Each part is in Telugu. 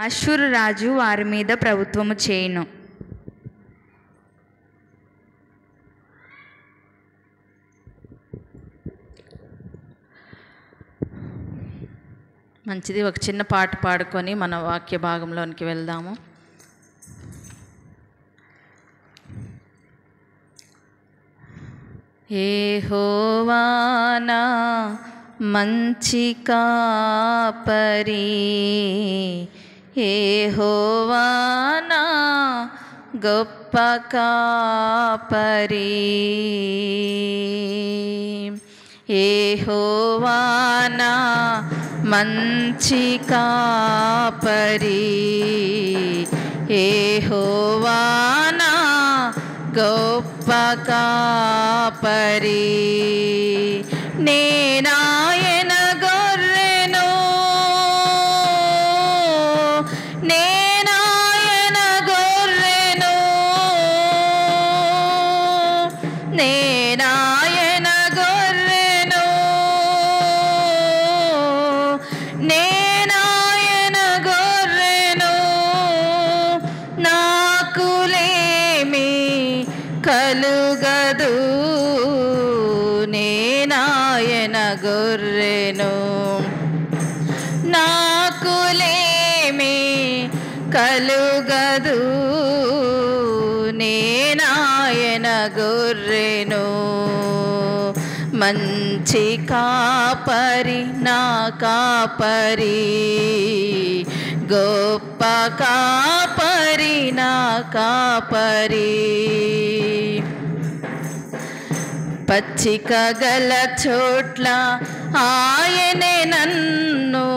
అష్షూరు రాజు వారి మీద ప్రభుత్వము చేయును. మంచిది. ఒక చిన్న పాట పాడుకొని మన వాక్య భాగంలోనికి వెళ్దాము. యెహోవా నా మంచి కాపరి, యెహోవా నా గొప్ప కాపరి, యెహోవా నా మంచి కాపరి, యెహోవా నా గొప్ప కాపరి, నేనాయన గొర్రెను, నేనాయన గొర్రెను, నేనాయన గొర్రెను, నేనాయన గొర్రెను, నాకులేమి కలుగదు, నేనాయన గొర్రెను, నాకులేమి కలుగదు, నేనాయన గొర్రెను, మంచి కాపరి నా కాపరి, గొప్ప కాపరి నా కాపరి, పచ్చిక గల చోట్ల ఆయనే నన్ను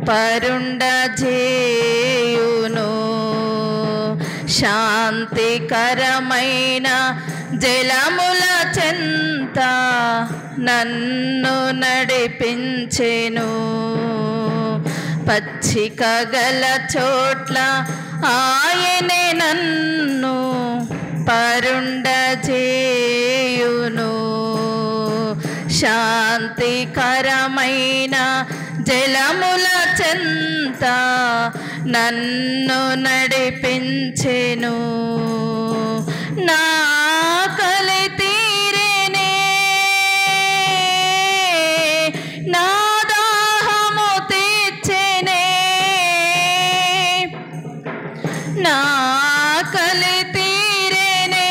పరుండజేయును, శాంతికరమైన జలముల చెంత నన్ను నడిపించెను, పచ్చిక గల చోట్ల ఆయనే నన్ను పరుండజేయును, శాంతికరమైన జలముల చెంత నన్ను నడిపించెను, నా ఆకలి తీరెనే, నా దాహము తీర్చెనే, నా ఆకలి తీరెనే,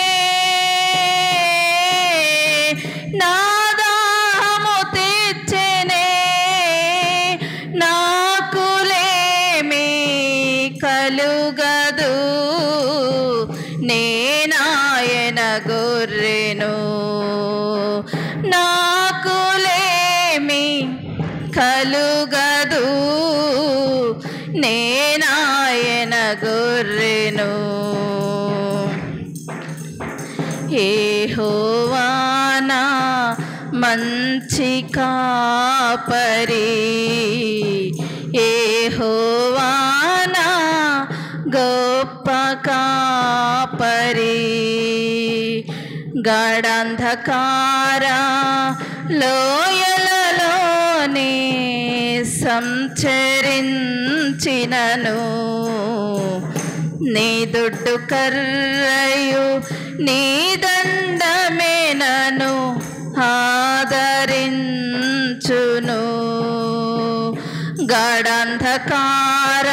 నా దాహము తీర్చెనే, నాకులేమి కలుగదు, నేనాయన గొర్రెను, నాకులేమి కలుగదు, నేనాయన గొర్రెను, యెహోవా నా మంచి కాపరి, యెహోవా నా గొప్ప కాపరి, గాఢాంధకార లోయలలోనే సంచరించినను, నీ దుడ్డు కర్రయు నీ దండమే నన్ను ఆదరించును, గాఢాంధకార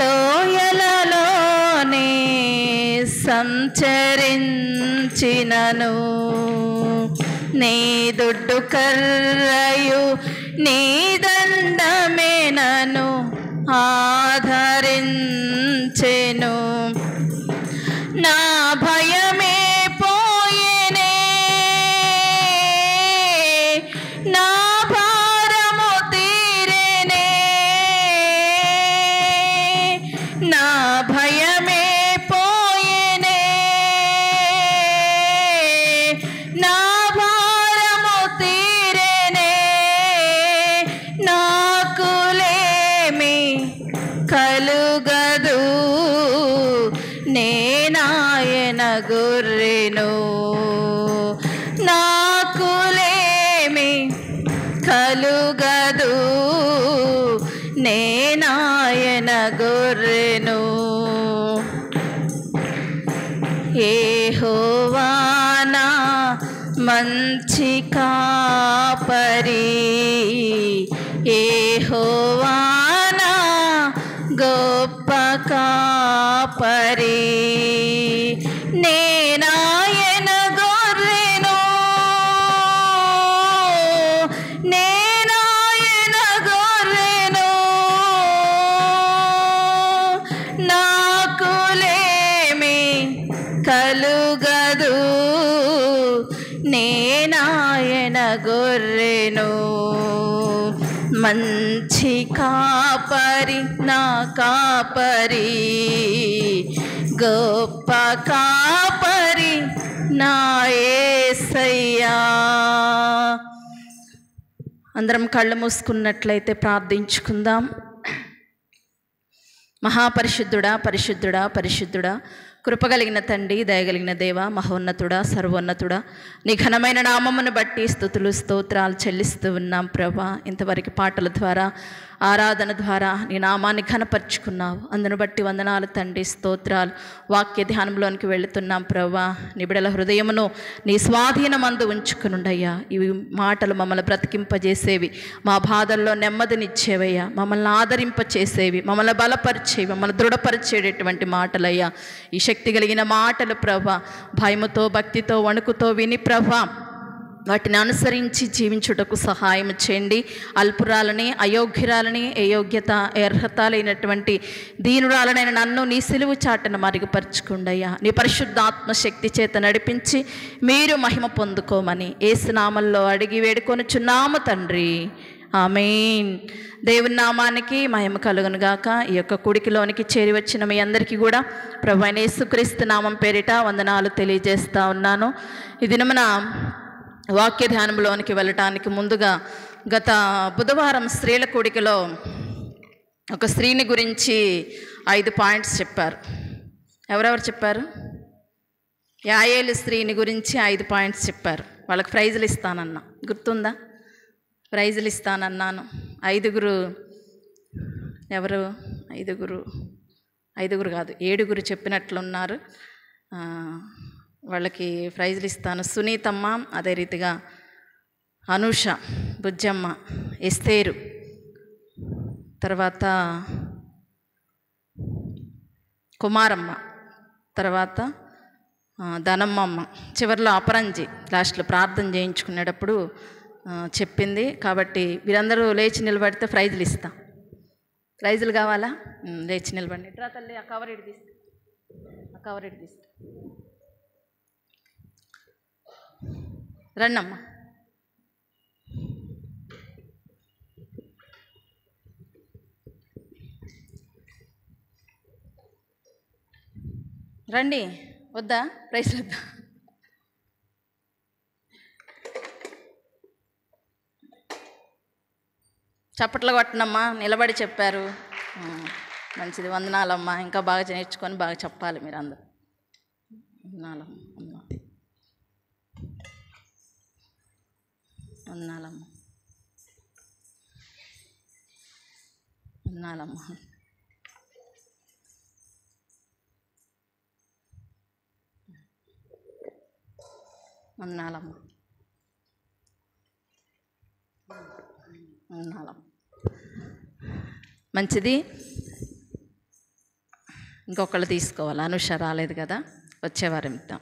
లోయలలోనే సంచరించినను, నీ దుడ్డు కర్రయు నీ దండమే నన్ను ఆదరించెను, నా భయమే పోయెనే, నా భారము తీరెనే, నా భయమే పోయెనే, నా భారము తీరెనే, నాకులేమి కలుగదు, నేనాయన గొర్రెను, నాకులేమి కలుగదు, నేనాయన గొర్రెను. యెహోవా నా మంచి కాపరి, యెహోవా నా గొప్ప కాపరి. నేనాయన గొర్రెను, నేనాయన గొర్రెను, నాకులేమి కలుగదు. నేనాయన గొర్రెను, మంచి కాపరి నా కాపరి, గొప్ప కాపరి నా యేసయ్యా. అందరం కళ్ళు మూసుకున్నట్లయితే ప్రార్థించుకుందాం. మహాపరిశుద్ధుడా, పరిశుద్ధుడా, పరిశుద్ధుడా, కృపగలిగిన తండ్రి, దయగలిగిన దేవ, మహోన్నతుడా, సర్వోన్నతుడా, నీ ఘనమైన నామమును బట్టి స్తుతులు స్తోత్రాలు చెల్లిస్తూ ఉన్నాం ప్రభా. ఇంతవరకు పాటల ద్వారా, ఆరాధన ద్వారా నీ నామాన్ని ఘనపరుచుకున్నావు. అందును బట్టి వందనాలు తండ్రి, స్తోత్రాలు. వాక్య ధ్యానంలోనికి వెళుతున్నాం ప్రభా. నీ బిడ్డల హృదయమును నీ స్వాధీనమందు ఉంచుకునుండయ్యా. ఇవి మాటలు మమ్మల్ని బ్రతికింపజేసేవి, మా బాధల్లో నెమ్మదినిచ్చేవయ్యా, మమ్మల్ని ఆదరింపచేసేవి, మమ్మల్ని బలపరిచేవి, మమ్మల్ని దృఢపరిచేటటువంటి మాటలయ్యా. ఈ శక్తి కలిగిన మాటలు ప్రభా, భయముతో భక్తితో వణుకుతో విని ప్రభా వాటిని అనుసరించి జీవించుటకు సహాయం చేయండి. అల్పురాలని, అయోగ్యురాలని, అయోగ్యత అర్హత లేనటువంటి దీనురాలనైన నన్ను నీ సిలువు చాటను మరుగుపరుచుకుండయ్యా. నీ పరిశుద్ధాత్మ శక్తి చేత నడిపించి మీరు మహిమ పొందుకోమని యేసు నామములో అడిగి వేడుకొనుచున్నాము తండ్రి, ఆమేన్. దేవుని నామానికి మహిమ కలుగును గాక. ఈ యొక్క కుడికిలోనికి చేరి వచ్చిన మీ అందరికీ కూడా ప్రభువైన యేసుక్రీస్తు నామం పేరిట వందనాలు తెలియజేస్తా ఉన్నాను. ఈ దినమున వాక్య ధ్యానంలోనికి వెళ్ళటానికి ముందుగా గత బుధవారం స్త్రీల కూడికలో ఒక స్త్రీని గురించి 5 పాయింట్స్ చెప్పారు. ఎవరెవరు చెప్పారు? యాయేలు స్త్రీని గురించి 5 పాయింట్స్ చెప్పారు. వాళ్ళకి ప్రైజులు ఇస్తానన్నా, గుర్తుందా? ప్రైజులు ఇస్తానన్నాను. 5గురు ఎవరు? 5గురు కాదు, 7గురు చెప్పినట్లున్నారు. వాళ్ళకి ప్రైజులు ఇస్తాను. సునీతమ్మ, అదే రీతిగా అనూష, బుజ్జమ్మ, ఎస్తేరు, తర్వాత కుమారమ్మ, తర్వాత ధనమ్మమ్మ, చివరిలో అపరంజి లాస్ట్లో ప్రార్థన చేయించుకునేటప్పుడు చెప్పింది. కాబట్టి వీరందరూ లేచి నిలబడితే ప్రైజులు ఇస్తాం. ప్రైజులు కావాలా? లేచి నిలబడి. ఇట్రా తల్లి, ఆ కవర్ ఇటు తీస్తా, ఆ కవర్ ఇటు తీస్తా. రండమ్మా. రండి. వద్దా? ప్రైజ్ వద్దా? చప్పట్లు కొట్టనమ్మా, నిలబడి చెప్పారు. మంచిది, వందనాలమ్మా. ఇంకా బాగా నేర్చుకొని బాగా చెప్పాలి మీరు అందరూ. వందనాలమ్మా, వందనాలమ్మా, వందనాలమ్మా. వందనాలమ్మా, వందనాలమ్మా. మంచిది. ఇంకొకళ్ళు తీసుకోవాలి. అనుష రాలేదు కదా, వచ్చేవారం ఇద్దాం.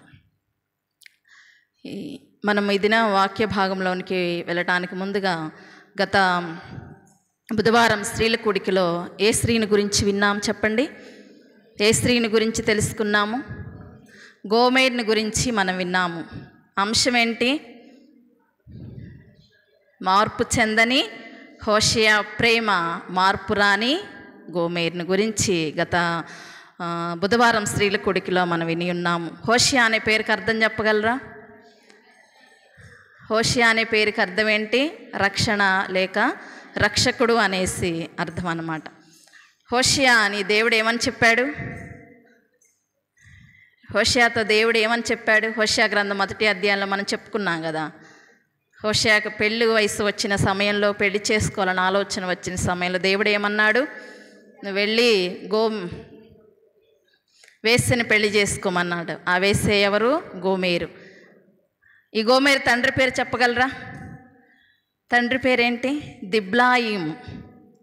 మనం ఈ దిన వాక్య భాగంలోనికి వెళ్ళటానికి ముందుగా గత బుధవారం స్త్రీల కూడికలో ఏ స్త్రీని గురించి విన్నాం చెప్పండి? ఏ స్త్రీని గురించి తెలుసుకున్నాము? గోమెరుని గురించి మనం విన్నాము. అంశం ఏంటి? మార్పు చెందని హోషేయ ప్రేమ, మార్పు రాని గోమెరుని గురించి గత బుధవారం స్త్రీల కూడికలో మనం విని ఉన్నాము. హోషేయ అనే పేరుకి అర్థం చెప్పగలరా? హోషేయ అనే పేరుకి అర్థం ఏంటి? రక్షణ లేక రక్షకుడు అనేసి అర్థం అన్నమాట. హోషేయ అని దేవుడు ఏమని చెప్పాడు? హోషేయతో దేవుడు ఏమని చెప్పాడు? హోషేయ గ్రంథం 1వ అధ్యాయంలో మనం చెప్పుకున్నాం కదా. హోషేయకు పెళ్లి వయసు వచ్చిన సమయంలో, పెళ్లి చేసుకోవాలని ఆలోచన వచ్చిన సమయంలో దేవుడు ఏమన్నాడు? నువ్వు వెళ్ళి వేశ్యని పెళ్లి చేసుకోమన్నాడు. ఆ వేశ్య ఎవరు? గోమేరు. ఈ గోమేరు తండ్రి పేరు చెప్పగలరా? తండ్రి పేరేంటి?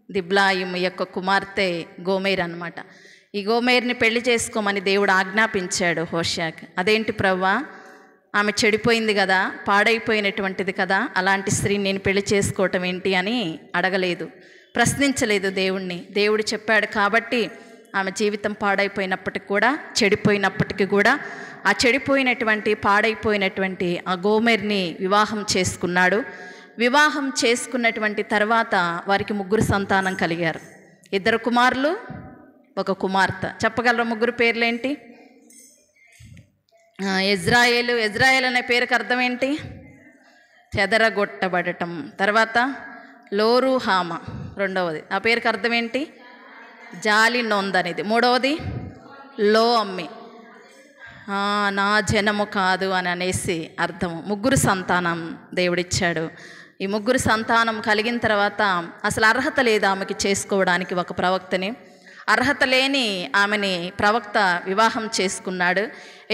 దిబ్లాయిము యొక్క కుమార్తె గోమేరు అన్నమాట. ఈ గోమేరుని పెళ్లి చేసుకోమని దేవుడు ఆజ్ఞాపించాడు హోషేయాకి. అదేంటి ప్రవ్వా, ఆమె చెడిపోయింది కదా, పాడైపోయినటువంటిది కదా, అలాంటి స్త్రీని నేను పెళ్లి చేసుకోవటం ఏంటి అని అడగలేదు, ప్రశ్నించలేదు దేవుణ్ణి. దేవుడు చెప్పాడు కాబట్టి ఆమె జీవితం పాడైపోయినప్పటికి కూడా, చెడిపోయినప్పటికీ కూడా ఆ చెడిపోయినటువంటి పాడైపోయినటువంటి ఆ గోమేరుని వివాహం చేసుకున్నాడు. వివాహం చేసుకున్నటువంటి తర్వాత వారికి 3 సంతానం కలిగారు. 2 కుమారులు, 1 కుమార్తె. చెప్పగలరా ముగ్గురు పేర్లేంటి? ఎజ్రాయేలు అనే పేరుకి అర్థం ఏంటి? చెదరగొట్టబడటం. తర్వాత లోరుహామ రెండవది, ఆ పేరుకి అర్థం ఏంటి? జాలి నొందనేది. మూడవది లో అమ్మి, నా జనము కాదు అని అనేసి అర్థం. 3 సంతానం దేవుడిచ్చాడు. ఈ 3 సంతానం కలిగిన తర్వాత అసలు అర్హత లేదు ఆమెకి చేసుకోవడానికి ఒక ప్రవక్తని. అర్హత లేని ఆమెని ప్రవక్త వివాహం చేసుకున్నాడు.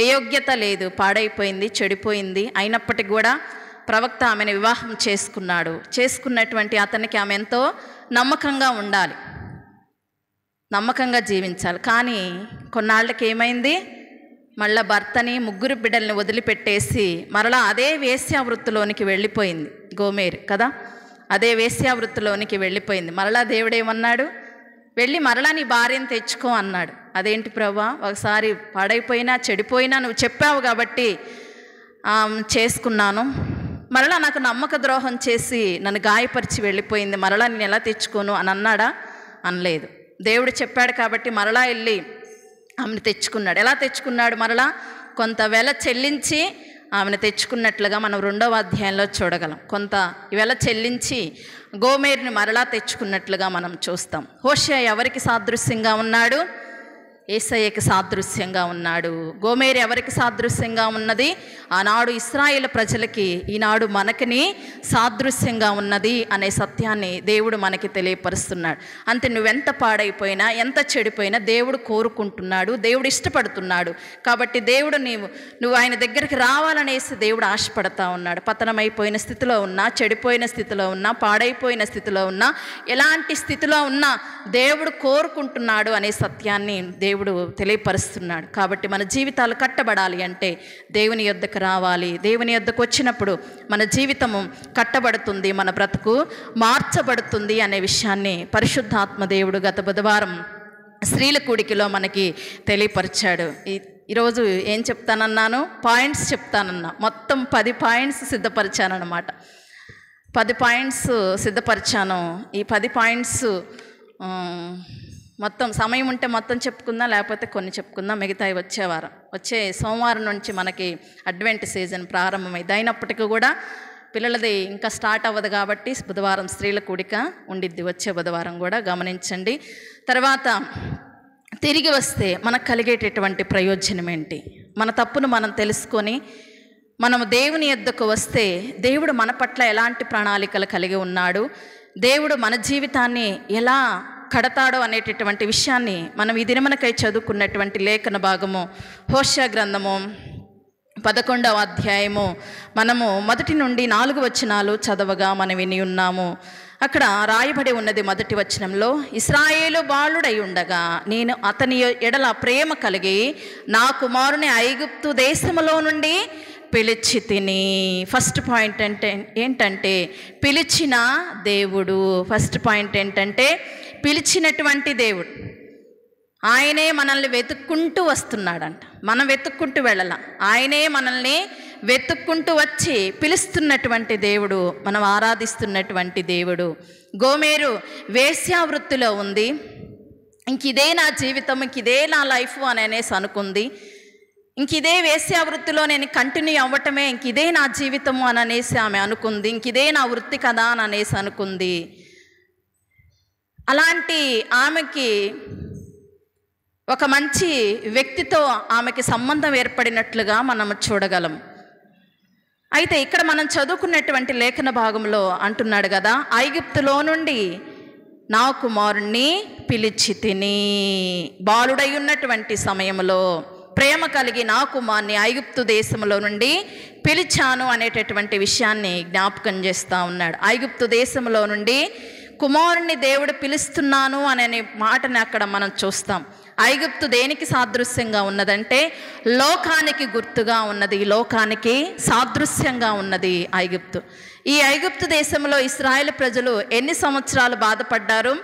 ఏ యోగ్యత లేదు, పాడైపోయింది, చెడిపోయింది. అయినప్పటికీ కూడా ప్రవక్త ఆమెను వివాహం చేసుకున్నాడు. చేసుకున్నటువంటి అతనికి ఆమె ఎంతో నమ్మకంగా ఉండాలి, నమ్మకంగా జీవించాలి. కానీ కొన్నాళ్ళకి ఏమైంది? మళ్ళా భర్తని 3 బిడ్డల్ని వదిలిపెట్టేసి మరలా అదే వేశ్యావృత్తిలోనికి వెళ్ళిపోయింది గోమేరు కదా. అదే వేశ్యావృత్తిలోనికి వెళ్ళిపోయింది. మరలా దేవుడేమన్నాడు? వెళ్ళి మరలా నీ భార్యను తెచ్చుకో అన్నాడు. అదేంటి ప్రభా, ఒకసారి పాడైపోయినా చెడిపోయినా నువ్వు చెప్పావు కాబట్టి చేసుకున్నాను, మరలా నాకు నమ్మక ద్రోహం చేసి నన్ను గాయపరిచి వెళ్ళిపోయింది, మరలా నేను ఎలా తెచ్చుకోను అని అన్నాడా? అనలేదు. దేవుడు చెప్పాడు కాబట్టి మరలా వెళ్ళి ఆమెను తెచ్చుకున్నాడు. ఎలా తెచ్చుకున్నాడు? మరలా కొంత వెల చెల్లించి ఆమెను తెచ్చుకున్నట్లుగా మనం 2వ అధ్యాయంలో చూడగలం. కొంత వెల చెల్లించి గోమేరుని మరలా తెచ్చుకున్నట్లుగా మనం చూస్తాం. హోషేయ ఎవరికి సాదృశ్యంగా ఉన్నాడు? యేసయ్యకి సాదృశ్యంగా ఉన్నాడు. గోమేరు ఎవరికి సాదృశ్యంగా ఉన్నది? ఆనాడు ఇశ్రాయేలు ప్రజలకి, ఈనాడు మనకిని సాదృశ్యంగా ఉన్నది అనే సత్యాన్ని దేవుడు మనకి తెలియపరుస్తున్నాడు. అంతే, నువ్వెంత పాడైపోయినా, ఎంత చెడిపోయినా దేవుడు కోరుకుంటున్నాడు, దేవుడు ఇష్టపడుతున్నాడు. కాబట్టి దేవుడు నువ్వు ఆయన దగ్గరికి రావాలనేసి దేవుడు ఆశపడతా ఉన్నాడు. పతనమైపోయిన స్థితిలో ఉన్నా, చెడిపోయిన స్థితిలో ఉన్నా, పాడైపోయిన స్థితిలో ఉన్నా, ఎలాంటి స్థితిలో ఉన్నా దేవుడు కోరుకుంటున్నాడు అనే సత్యాన్ని దేవుడు తెలియపరుస్తున్నాడు. కాబట్టి మన జీవితాలు కట్టబడాలి అంటే దేవుని యొద్దకు రావాలి. దేవుని యొద్దకు వచ్చినప్పుడు మన జీవితము కట్టబడుతుంది, మన బ్రతుకు మార్చబడుతుంది అనే విషయాన్ని పరిశుద్ధాత్మ దేవుడు గత బుధవారం స్త్రీల కూడికిలో మనకి తెలియపరిచాడు. ఈరోజు ఏం చెప్తానన్నాను? పాయింట్స్ చెప్తానన్నా. మొత్తం 10 పాయింట్స్ సిద్ధపరిచానన్నమాట. 10 పాయింట్స్ సిద్ధపరిచాను. ఈ 10 పాయింట్స్ మొత్తం సమయం ఉంటే మొత్తం చెప్పుకుందాం, లేకపోతే కొన్ని చెప్పుకుందాం, మిగతాయి వచ్చే సోమవారం నుంచి మనకి అడ్వెంట్ సీజన్ ప్రారంభమైంది. అయినప్పటికీ కూడా పిల్లలది ఇంకా స్టార్ట్ అవ్వదు కాబట్టి బుధవారం స్త్రీల కూడిక ఉండిద్ది. వచ్చే బుధవారం కూడా గమనించండి. తర్వాత తిరిగి వస్తే మనకు కలిగేటటువంటి ప్రయోజనం ఏంటి? మన తప్పును మనం తెలుసుకొని మనము దేవుని యొద్దకు వస్తే దేవుడు మన పట్ల ఎలాంటి ప్రణాళికలు కలిగి ఉన్నాడు, దేవుడు మన జీవితాన్ని ఎలా కడతాడో అనేటటువంటి విషయాన్ని మనం ఈ దినమునకై చదువుకున్నటువంటి లేఖన భాగము హోషేయ గ్రంథము 11వ అధ్యాయము మనము 1 నుండి 4 వచనాలు చదవగా మనం విని ఉన్నాము. అక్కడ రాయబడి ఉన్నది 1వ వచనంలో, ఇశ్రాయేలు బాలుడై ఉండగా నేను అతని ఎడల ప్రేమ కలిగి నా కుమారుని ఐగుప్తు దేశములో నుండి పిలిచి తిని. ఫస్ట్ పాయింట్ ఏంటంటే పిలిచిన దేవుడు. ఫస్ట్ పాయింట్ ఏంటంటే పిలిచినటువంటి దేవుడు. ఆయనే మనల్ని వెతుక్కుంటూ వస్తున్నాడంట. మనం వెతుక్కుంటూ వెళ్ళాల, ఆయనే మనల్ని వెతుక్కుంటూ వచ్చి పిలుస్తున్నటువంటి దేవుడు, మనం ఆరాధిస్తున్నటువంటి దేవుడు. గోమేరు వేశ్యావృత్తిలో ఉంది. ఇంకిదే నా జీవితం, ఇంకిదే నా లైఫ్ అని అనేసి అనుకుంది. ఇంకిదే వేశ్యావృత్తిలో నేను కంటిన్యూ అవ్వటమే, ఇంకిదే నా జీవితము అని అనేసి ఆమె అనుకుంది. ఇంకిదే నా వృత్తి కదా అని అనేసి అనుకుంది. అలాంటి ఆమెకి ఒక మంచి వ్యక్తితో ఆమెకి సంబంధం ఏర్పడినట్లుగా మనం చూడగలం. అయితే ఇక్కడ మనం చదువుకున్నటువంటి లేఖన భాగంలో అంటున్నాడు కదా, ఐగుప్తులో నుండి నా కుమారుణ్ణి పిలిచి తిని. బాలుడై ఉన్నటువంటి సమయంలో ప్రేమ కలిగి నా కుమారుని ఐగుప్తు దేశంలో నుండి పిలిచాను అనేటటువంటి విషయాన్ని జ్ఞాపకం చేస్తూ ఉన్నాడు. ఐగుప్తు దేశంలో నుండి కుమారుణ్ణి దేవుడు పిలుస్తున్నాను అనే మాటని అక్కడ మనం చూస్తాం. ఐగుప్తు దేనికి సాదృశ్యంగా ఉన్నదంటే లోకానికి గుర్తుగా ఉన్నది, లోకానికి సాదృశ్యంగా ఉన్నది ఐగుప్తు. ఈ ఐగుప్తు దేశంలో ఇశ్రాయేలు ప్రజలు ఎన్ని సంవత్సరాలు బాధపడ్డారు?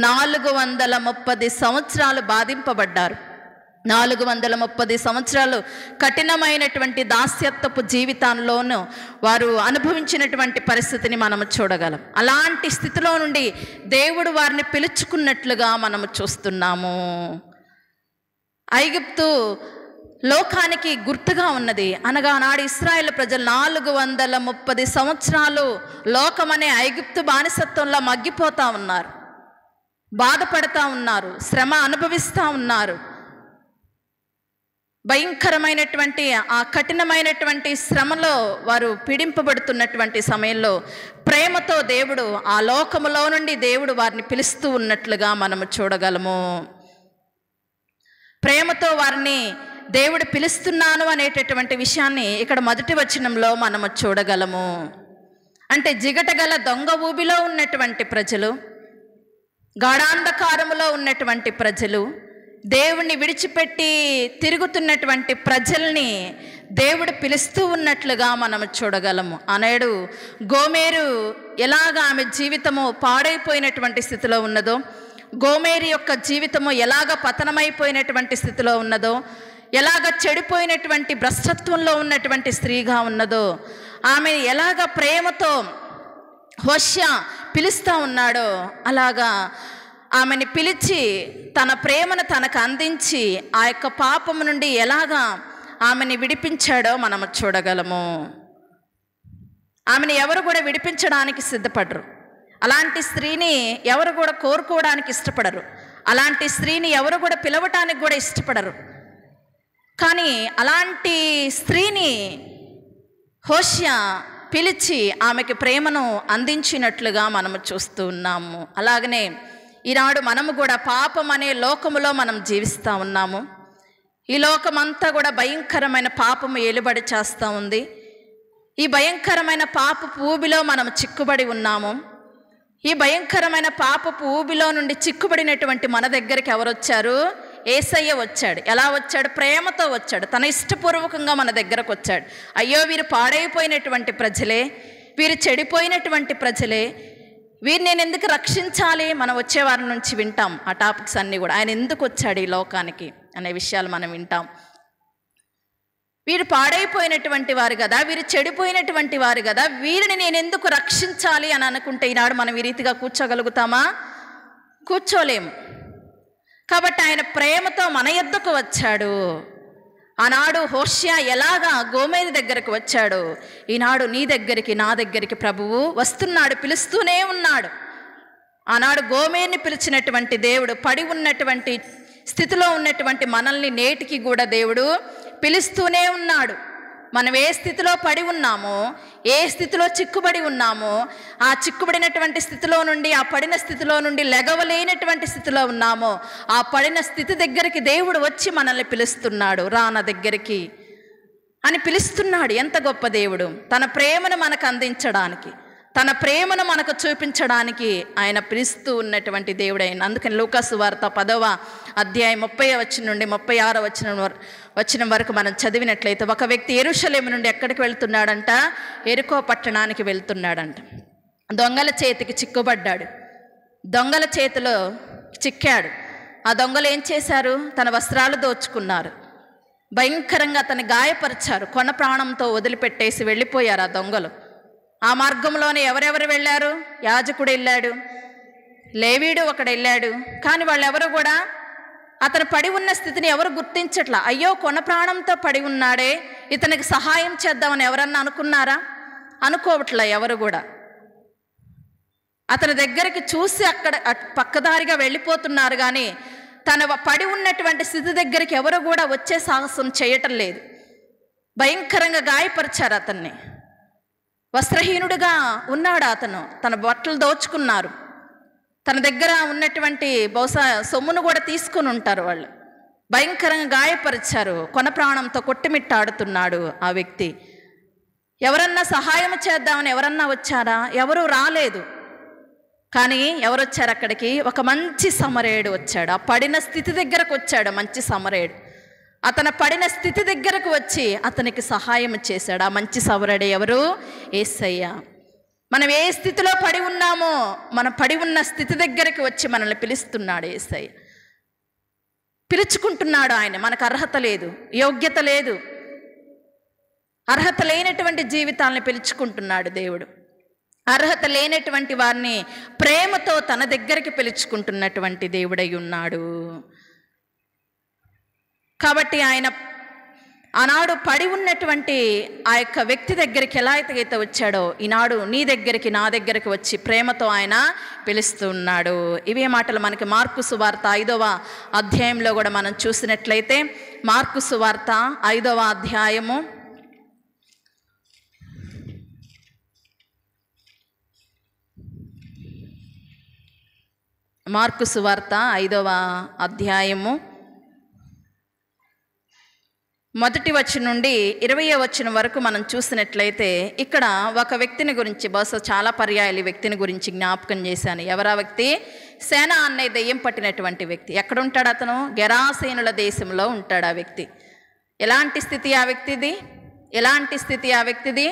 430 సంవత్సరాలు బాధింపబడ్డారు. 430 సంవత్సరాలు కఠినమైనటువంటి దాస్యత్వపు జీవితంలోనూ వారు అనుభవించినటువంటి పరిస్థితిని మనము చూడగలం. అలాంటి స్థితిలో నుండి దేవుడు వారిని పిలుచుకున్నట్లుగా మనము చూస్తున్నాము. ఐగుప్తు లోకానికి గుర్తుగా ఉన్నది. అనగా నాడు ఇశ్రాయేలు ప్రజలు 430 సంవత్సరాలు లోకమనే ఐగుప్తు బానిసత్వంలో మగ్గిపోతూ ఉన్నారు, బాధపడతా ఉన్నారు, శ్రమ అనుభవిస్తూ ఉన్నారు. భయంకరమైనటువంటి ఆ కఠినమైనటువంటి శ్రమలో వారు పీడింపబడుతున్నటువంటి సమయంలో ప్రేమతో దేవుడు ఆ లోకములో నుండి దేవుడు వారిని పిలుస్తూ ఉన్నట్లుగా మనము చూడగలము. ప్రేమతో వారిని దేవుడు పిలుస్తున్నాను అనేటటువంటి విషయాన్ని ఇక్కడ మొదటి వచనంలో మనము చూడగలము. అంటే జిగటగల దొంగ ఊబిలో ఉన్నటువంటి ప్రజలు, గాఢాంధకారములో ఉన్నటువంటి ప్రజలు, దేవుణ్ణి విడిచిపెట్టి తిరుగుతున్నటువంటి ప్రజల్ని దేవుడు పిలుస్తూ ఉన్నట్లుగా మనము చూడగలము. ఆనాడు గోమెరు ఎలాగ ఆమె జీవితము పాడైపోయినటువంటి స్థితిలో ఉన్నదో, గోమెరు యొక్క జీవితము ఎలాగ పతనమైపోయినటువంటి స్థితిలో ఉన్నదో, ఎలాగ చెడిపోయినటువంటి భ్రష్టత్వంలో ఉన్నటువంటి స్త్రీగా ఉన్నదో, ఆమె ఎలాగ ప్రేమతో హోషేయ పిలుస్తూ ఉన్నాడో అలాగా ఆమెని పిలిచి తన ప్రేమను తనకు అందించి ఆ యొక్క పాపము నుండి ఎలాగా ఆమెని విడిపించాడో మనము చూడగలము. ఆమెను ఎవరు కూడా విడిపించడానికి సిద్ధపడరు. అలాంటి స్త్రీని ఎవరు కూడా కోరుకోవడానికి ఇష్టపడరు. అలాంటి స్త్రీని ఎవరు కూడా పిలవటానికి కూడా ఇష్టపడరు. కానీ అలాంటి స్త్రీని హోషేయ పిలిచి ఆమెకి ప్రేమను అందించినట్లుగా మనము చూస్తూ ఉన్నాము. అలాగనే ఈనాడు మనము కూడా పాపం అనే లోకములో మనం జీవిస్తూ ఉన్నాము. ఈ లోకమంతా కూడా భయంకరమైన పాపము ఏలుబడి చేస్తూ ఉంది. ఈ భయంకరమైన పాపపు ఊబిలో మనం చిక్కుబడి ఉన్నాము. ఈ భయంకరమైన పాపపు ఊబిలో నుండి చిక్కుబడినటువంటి మన దగ్గరికి ఎవరు వచ్చారు? యేసయ్య వచ్చాడు. ఎలా వచ్చాడు? ప్రేమతో వచ్చాడు. తన ఇష్టపూర్వకంగా మన దగ్గరకు వచ్చాడు. అయ్యో వీరు పాడైపోయినటువంటి ప్రజలే, వీరు చెడిపోయినటువంటి ప్రజలే, వీరిని నేను ఎందుకు రక్షించాలి? మనం వచ్చే వారి నుంచి వింటాం ఆ టాపిక్స్ అన్నీ కూడా. ఆయన ఎందుకు వచ్చాడు ఈ లోకానికి అనే విషయాలు మనం వింటాం. వీరు పాడైపోయినటువంటి వారు కదా, వీరు చెడిపోయినటువంటి వారు కదా, వీరిని నేను ఎందుకు రక్షించాలి అని అనుకుంటే ఈనాడు మనం ఈ రీతిగా కూర్చోగలుగుతామా? కూర్చోలేము. కాబట్టి ఆయన ప్రేమతో మన యొద్దకు వచ్చాడు. ఆనాడు హోషేయ ఎలాగా గోమెరు దగ్గరకు వచ్చాడు, ఈనాడు నీ దగ్గరికి నా దగ్గరికి ప్రభువు వస్తున్నాడు, పిలుస్తూనే ఉన్నాడు. ఆనాడు గోమెరుని పిలిచినటువంటి దేవుడు పడి ఉన్నటువంటి స్థితిలో ఉన్నటువంటి మనల్ని నేటికి కూడా దేవుడు పిలుస్తూనే ఉన్నాడు. మనం ఏ స్థితిలో పడి ఉన్నామో, ఏ స్థితిలో చిక్కుబడి ఉన్నామో, ఆ చిక్కుబడినటువంటి స్థితిలో నుండి, ఆ పడిన స్థితిలో నుండి లెగవలేనటువంటి స్థితిలో ఉన్నామో, ఆ పడిన స్థితి దగ్గరికి దేవుడు వచ్చి మనల్ని పిలుస్తున్నాడు. రా నా దగ్గరికి అని పిలుస్తున్నాడు. ఎంత గొప్ప దేవుడు! తన ప్రేమను మనకు అందించడానికి, తన ప్రేమను మనకు చూపించడానికి ఆయన పిలుస్తూ ఉన్నటువంటి దేవుడు ఆయన. అందుకని లూకా సువార్త 10వ అధ్యాయం 30వ వచనం నుండి 36వ వచనం వరకు మనం చదివినట్లయితే, ఒక వ్యక్తి యెరూషలేము నుండి ఎక్కడికి వెళ్తున్నాడంట? యెరికో పట్టణానికి వెళ్తున్నాడంట. దొంగల చేతికి చిక్కుబడ్డాడు. దొంగల చేతిలో చిక్కాడు. ఆ దొంగలు ఏం చేశారు? తన వస్త్రాలు దోచుకున్నారు. భయంకరంగా అతన్ని గాయపరిచారు. కొన ప్రాణంతో వదిలిపెట్టేసి వెళ్ళిపోయారు ఆ దొంగలు. ఆ మార్గంలోనే ఎవరెవరు వెళ్ళారు? యాజకుడు వెళ్ళాడు, లేవీడు ఒకడు వెళ్ళాడు. కానీ వాళ్ళెవరు కూడా అతను పడి ఉన్న స్థితిని ఎవరు గుర్తించట్లా. అయ్యో కొన ప్రాణంతో పడి ఉన్నాడే, ఇతనికి సహాయం చేద్దామని ఎవరన్నా అనుకున్నారా? అనుకోవట్లా ఎవరు కూడా. అతని దగ్గరికి చూసి అక్కడ పక్కదారిగా వెళ్ళిపోతున్నారు. కానీ తన పడి ఉన్నటువంటి స్థితి దగ్గరికి ఎవరు కూడా వచ్చే సాహసం చేయటం లేదు. భయంకరంగా గాయపరిచారు అతన్ని. వస్త్రహీనుడిగా ఉన్నాడు అతను. తన బట్టలు దోచుకున్నారు. తన దగ్గర ఉన్నటువంటి బహుశా సొమ్మును కూడా తీసుకుని ఉంటారు వాళ్ళు. భయంకరంగా గాయపరిచారు. కొన ప్రాణంతో కొట్టుమిట్టాడుతున్నాడు ఆ వ్యక్తి. ఎవరన్నా సహాయం చేద్దామని ఎవరన్నా వచ్చారా? ఎవరూ రాలేదు. కానీ ఎవరు వచ్చారు అక్కడికి? ఒక మంచి సమరయుడు వచ్చాడు. ఆ పడిన స్థితి దగ్గరకు వచ్చాడు మంచి సమరయుడు. అతను పడిన స్థితి దగ్గరకు వచ్చి అతనికి సహాయం చేశాడు. ఆ మంచి సమరయుడు ఎవరు? యేసయ్య. మనం ఏ స్థితిలో పడి ఉన్నామో మనం పడి ఉన్న స్థితి దగ్గరికి వచ్చి మనల్ని పిలుస్తున్నాడు యేసయ్య. పిలుచుకుంటున్నాడు ఆయన. మనకు అర్హత లేదు, యోగ్యత లేదు, అర్హత లేనటువంటి జీవితాలను పిలుచుకుంటున్నాడు దేవుడు. అర్హత లేనటువంటి వారిని ప్రేమతో తన దగ్గరికి పిలుచుకుంటున్నటువంటి దేవుడై ఉన్నాడు. కాబట్టి ఆయన ఆనాడు పడి ఉన్నటువంటి ఆ యొక్క వ్యక్తి దగ్గరికి ఎలా అయితే వచ్చాడో ఈనాడు నీ దగ్గరికి నా దగ్గరికి వచ్చి ప్రేమతో ఆయన పిలుస్తూ ఉన్నాడు. ఇవే మాటలు మనకి మార్కు సువార్త 5వ అధ్యాయంలో కూడా మనం చూసినట్లయితే, మార్కు సువార్త 5వ అధ్యాయము 5వ అధ్యాయము 1వ వచనం నుండి 20వ వచనం వరకు మనం చూసినట్లయితే ఇక్కడ ఒక వ్యక్తిని గురించి, బహుశా చాలా పర్యాయాలు ఈ వ్యక్తిని గురించి జ్ఞాపకం చేశాను. ఎవరా వ్యక్తి? సేన అనే దెయ్యం పట్టినటువంటి వ్యక్తి. ఎక్కడ ఉంటాడు అతను? గెరాసేనుల దేశంలో ఉంటాడు ఆ వ్యక్తి. ఎలాంటి స్థితి ఆ వ్యక్తిది? ఎలాంటి స్థితి ఆ వ్యక్తిది?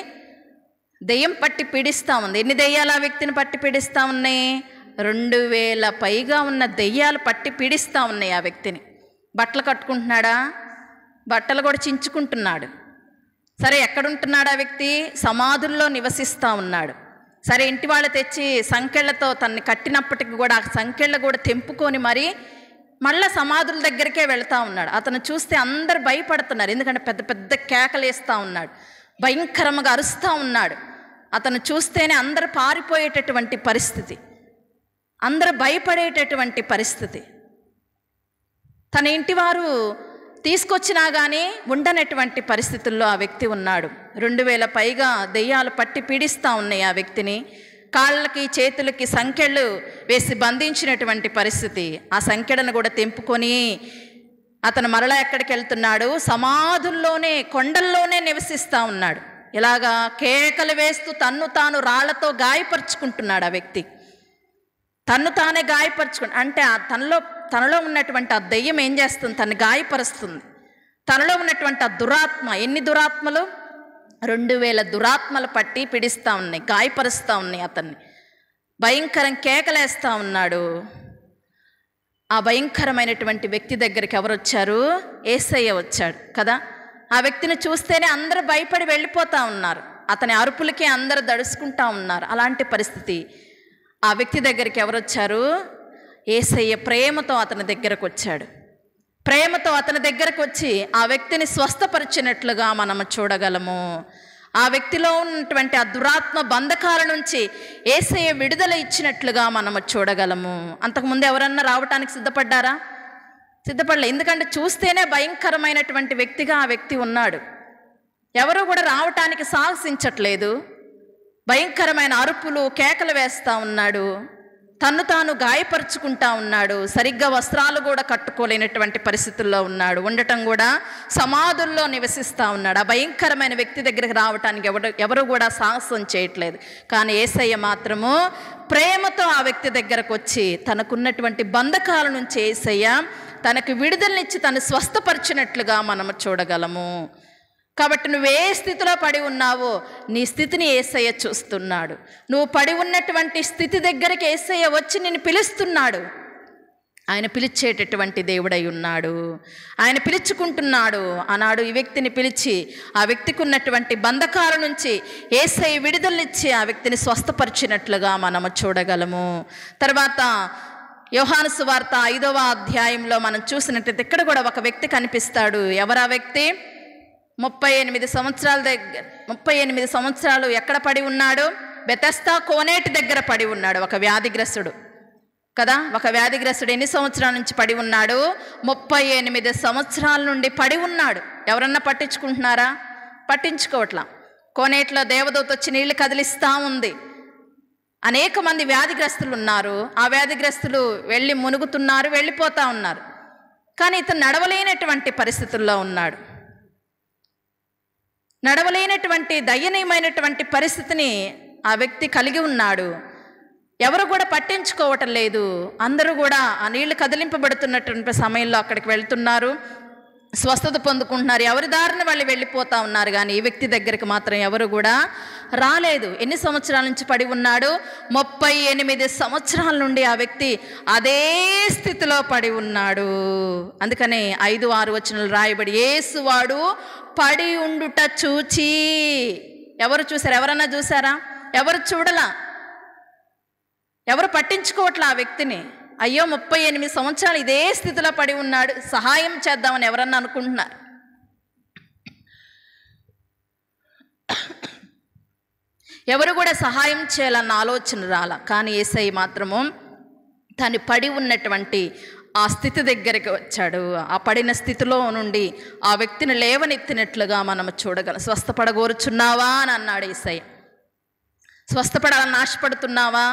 దెయ్యం పట్టి పీడిస్తూ ఉంది. ఎన్ని దెయ్యాలు ఆ వ్యక్తిని పట్టి పీడిస్తూ ఉన్నాయి? 2000 పైగా ఉన్న దెయ్యాలు పట్టి పీడిస్తూ ఉన్నాయి ఆ వ్యక్తిని. బట్టలు కట్టుకుంటున్నాడా? బట్టలు కూడా చించుకుంటున్నాడు. సరే, ఎక్కడుంటున్నాడు ఆ వ్యక్తి? సమాధుల్లో నివసిస్తూ ఉన్నాడు. సరే, ఇంటి వాళ్ళు తెచ్చి సంకెళ్లతో తన్ని కట్టినప్పటికి కూడా ఆ సంకెళ్ళు కూడా తెంపుకొని మరి మళ్ళీ సమాధుల దగ్గరికే వెళ్తూ ఉన్నాడు. అతను చూస్తే అందరు భయపడుతున్నారు. ఎందుకంటే పెద్ద పెద్ద కేకలు వేస్తూ ఉన్నాడు, భయంకరంగా అరుస్తూ ఉన్నాడు. అతను చూస్తేనే అందరు పారిపోయేటటువంటి పరిస్థితి, అందరూ భయపడేటటువంటి పరిస్థితి. తన ఇంటి వారు తీసుకొచ్చినా కానీ ఉండనటువంటి పరిస్థితుల్లో ఆ వ్యక్తి ఉన్నాడు. 2000 పైగా దెయ్యాలు పట్టి పీడిస్తూ ఉన్నాయి ఆ వ్యక్తిని. కాళ్ళకి చేతులకి సంకెళ్ళు వేసి బంధించినటువంటి పరిస్థితి. ఆ సంకెళ్ళను కూడా తెంపుకొని అతను మరలా ఎక్కడికి వెళ్తున్నాడు? సమాధుల్లోనే, కొండల్లోనే నివసిస్తూ ఉన్నాడు. ఇలాగా కేకలు వేస్తూ తన్ను తాను రాళ్లతో గాయపరుచుకుంటున్నాడు ఆ వ్యక్తి. తన్ను తానే అంటే తనలో ఉన్నటువంటి ఆ దెయ్యం ఏం చేస్తుంది? తను గాయపరుస్తుంది. తనలో ఉన్నటువంటి ఆ దురాత్మ, ఎన్ని దురాత్మలు? 2000 దురాత్మలు పట్టి పిడిస్తూ ఉన్నాయి, గాయపరుస్తూ ఉన్నాయి అతన్ని. భయంకరం కేకలేస్తూ ఉన్నాడు. ఆ భయంకరమైనటువంటి వ్యక్తి దగ్గరికి ఎవరు వచ్చారు? యేసయ్య వచ్చాడు కదా. ఆ వ్యక్తిని చూస్తేనే అందరూ భయపడి వెళ్ళిపోతూ ఉన్నారు. అతని అరుపులకి అందరూ దడుచుకుంటూ ఉన్నారు. అలాంటి పరిస్థితి. ఆ వ్యక్తి దగ్గరికి ఎవరు వచ్చారు? యేసయ్య ప్రేమతో అతని దగ్గరకు వచ్చాడు. ప్రేమతో అతని దగ్గరకు వచ్చి ఆ వ్యక్తిని స్వస్థపరిచినట్లుగా మనము చూడగలము. ఆ వ్యక్తిలో ఉన్నటువంటి ఆ దురాత్మ బంధకాల నుంచి యేసయ్య విడుదల ఇచ్చినట్లుగా మనము చూడగలము. అంతకుముందు ఎవరన్నా రావటానికి సిద్ధపడ్డారా? సిద్ధపడలే. ఎందుకంటే చూస్తేనే భయంకరమైనటువంటి వ్యక్తిగా ఆ వ్యక్తి ఉన్నాడు. ఎవరు కూడా రావటానికి సాహసించట్లేదు. భయంకరమైన అరుపులు, కేకలు వేస్తూ ఉన్నాడు. తన్ను తాను గాయపరుచుకుంటా ఉన్నాడు. సరిగ్గా వస్త్రాలు కూడా కట్టుకోలేనటువంటి పరిస్థితుల్లో ఉన్నాడు. ఉండటం కూడా సమాధుల్లో నివసిస్తూ ఉన్నాడు. ఆ భయంకరమైన వ్యక్తి దగ్గరికి రావటానికి ఎవరు కూడా సాహసం చేయట్లేదు. కానీ యేసయ్య మాత్రము ప్రేమతో ఆ వ్యక్తి దగ్గరకు వచ్చి తనకున్నటువంటి బంధకాల నుంచి యేసయ్య తనకు విడుదలనిచ్చి తను స్వస్థపరిచినట్లుగా మనము చూడగలము. కాబట్టి నువ్వు ఏ స్థితిలో పడి ఉన్నావో నీ స్థితిని యేసయ్య చూస్తున్నాడు. నువ్వు పడి ఉన్నటువంటి స్థితి దగ్గరికి యేసయ్య వచ్చి నిన్ను పిలుస్తున్నాడు. ఆయన పిలిచేటటువంటి దేవుడై ఉన్నాడు. ఆయన పిలుచుకుంటున్నాడు. ఆనాడు ఈ వ్యక్తిని పిలిచి ఆ వ్యక్తికి ఉన్నటువంటి బంధకాల నుంచి యేసయ్య విడుదలనిచ్చి ఆ వ్యక్తిని స్వస్థపరిచినట్లుగా మనము చూడగలము. తర్వాత యోహాను సువార్త 5వ అధ్యాయంలో మనం చూసినట్లయితే ఇక్కడ కూడా ఒక వ్యక్తి కనిపిస్తాడు. ఎవరా వ్యక్తి? 38 సంవత్సరాలు ఎక్కడ పడి ఉన్నాడు? బెతెస్దా కోనేటి దగ్గర పడి ఉన్నాడు. ఒక వ్యాధిగ్రస్తుడు కదా. ఒక వ్యాధిగ్రస్తుడు ఎన్ని సంవత్సరాల నుంచి పడి ఉన్నాడు? 38 సంవత్సరాల నుండి పడి ఉన్నాడు. ఎవరన్నా పట్టించుకుంటున్నారా? పట్టించుకోవట్లా. కోనేటిలో దేవదూత వచ్చి నీళ్లు కదిలిస్తూ ఉంది. అనేక మంది వ్యాధిగ్రస్తులు ఉన్నారు. ఆ వ్యాధిగ్రస్తులు వెళ్ళి మునుగుతున్నారు, వెళ్ళిపోతూ ఉన్నారు. కానీ ఇతను నడవలేనటువంటి పరిస్థితుల్లో ఉన్నాడు. నడవలేనటువంటి దయనీయమైనటువంటి పరిస్థితిని ఆ వ్యక్తి కలిగి ఉన్నాడు. ఎవరు కూడా పట్టించుకోవటం లేదు. అందరూ కూడా ఆ నీళ్లు కదిలింపబడుతున్నటువంటి సమయంలో అక్కడికి వెళ్తున్నారు, స్వస్థత పొందుకుంటున్నారు. ఎవరి దారిని వాళ్ళు వెళ్ళిపోతూ ఉన్నారు. కానీ ఈ వ్యక్తి దగ్గరికి మాత్రం ఎవరు కూడా రాలేదు. ఎన్ని సంవత్సరాల నుంచి పడి ఉన్నాడు? 38 సంవత్సరాల నుండి ఆ వ్యక్తి అదే స్థితిలో పడి ఉన్నాడు. అందుకనే 5-6 వచనాలు రాయబడి, యేసువాడు పడి ఉండుట చూచి. ఎవరు చూసారు? ఎవరన్నా చూసారా? ఎవరు చూడలా, ఎవరు పట్టించుకోవట్లా ఆ వ్యక్తిని. అయ్యో 38 సంవత్సరాలు ఇదే స్థితిలో పడి ఉన్నాడు, సహాయం చేద్దామని ఎవరన్నా అనుకుంటున్నారు. ఎవరు కూడా సహాయం చేయాలన్న ఆలోచన రాల. కానీ యేసయ్య మాత్రము తను పడి ఉన్నటువంటి ఆ స్థితి దగ్గరికి వచ్చాడు. ఆ పడిన స్థితిలో నుండి ఆ వ్యక్తిని లేవనెత్తినట్లుగా మనం చూడగలం. స్వస్థపడగోరుచున్నావా అని అన్నాడు యేసయ్య. స్వస్థపడాలని ఆశపడుతున్నావా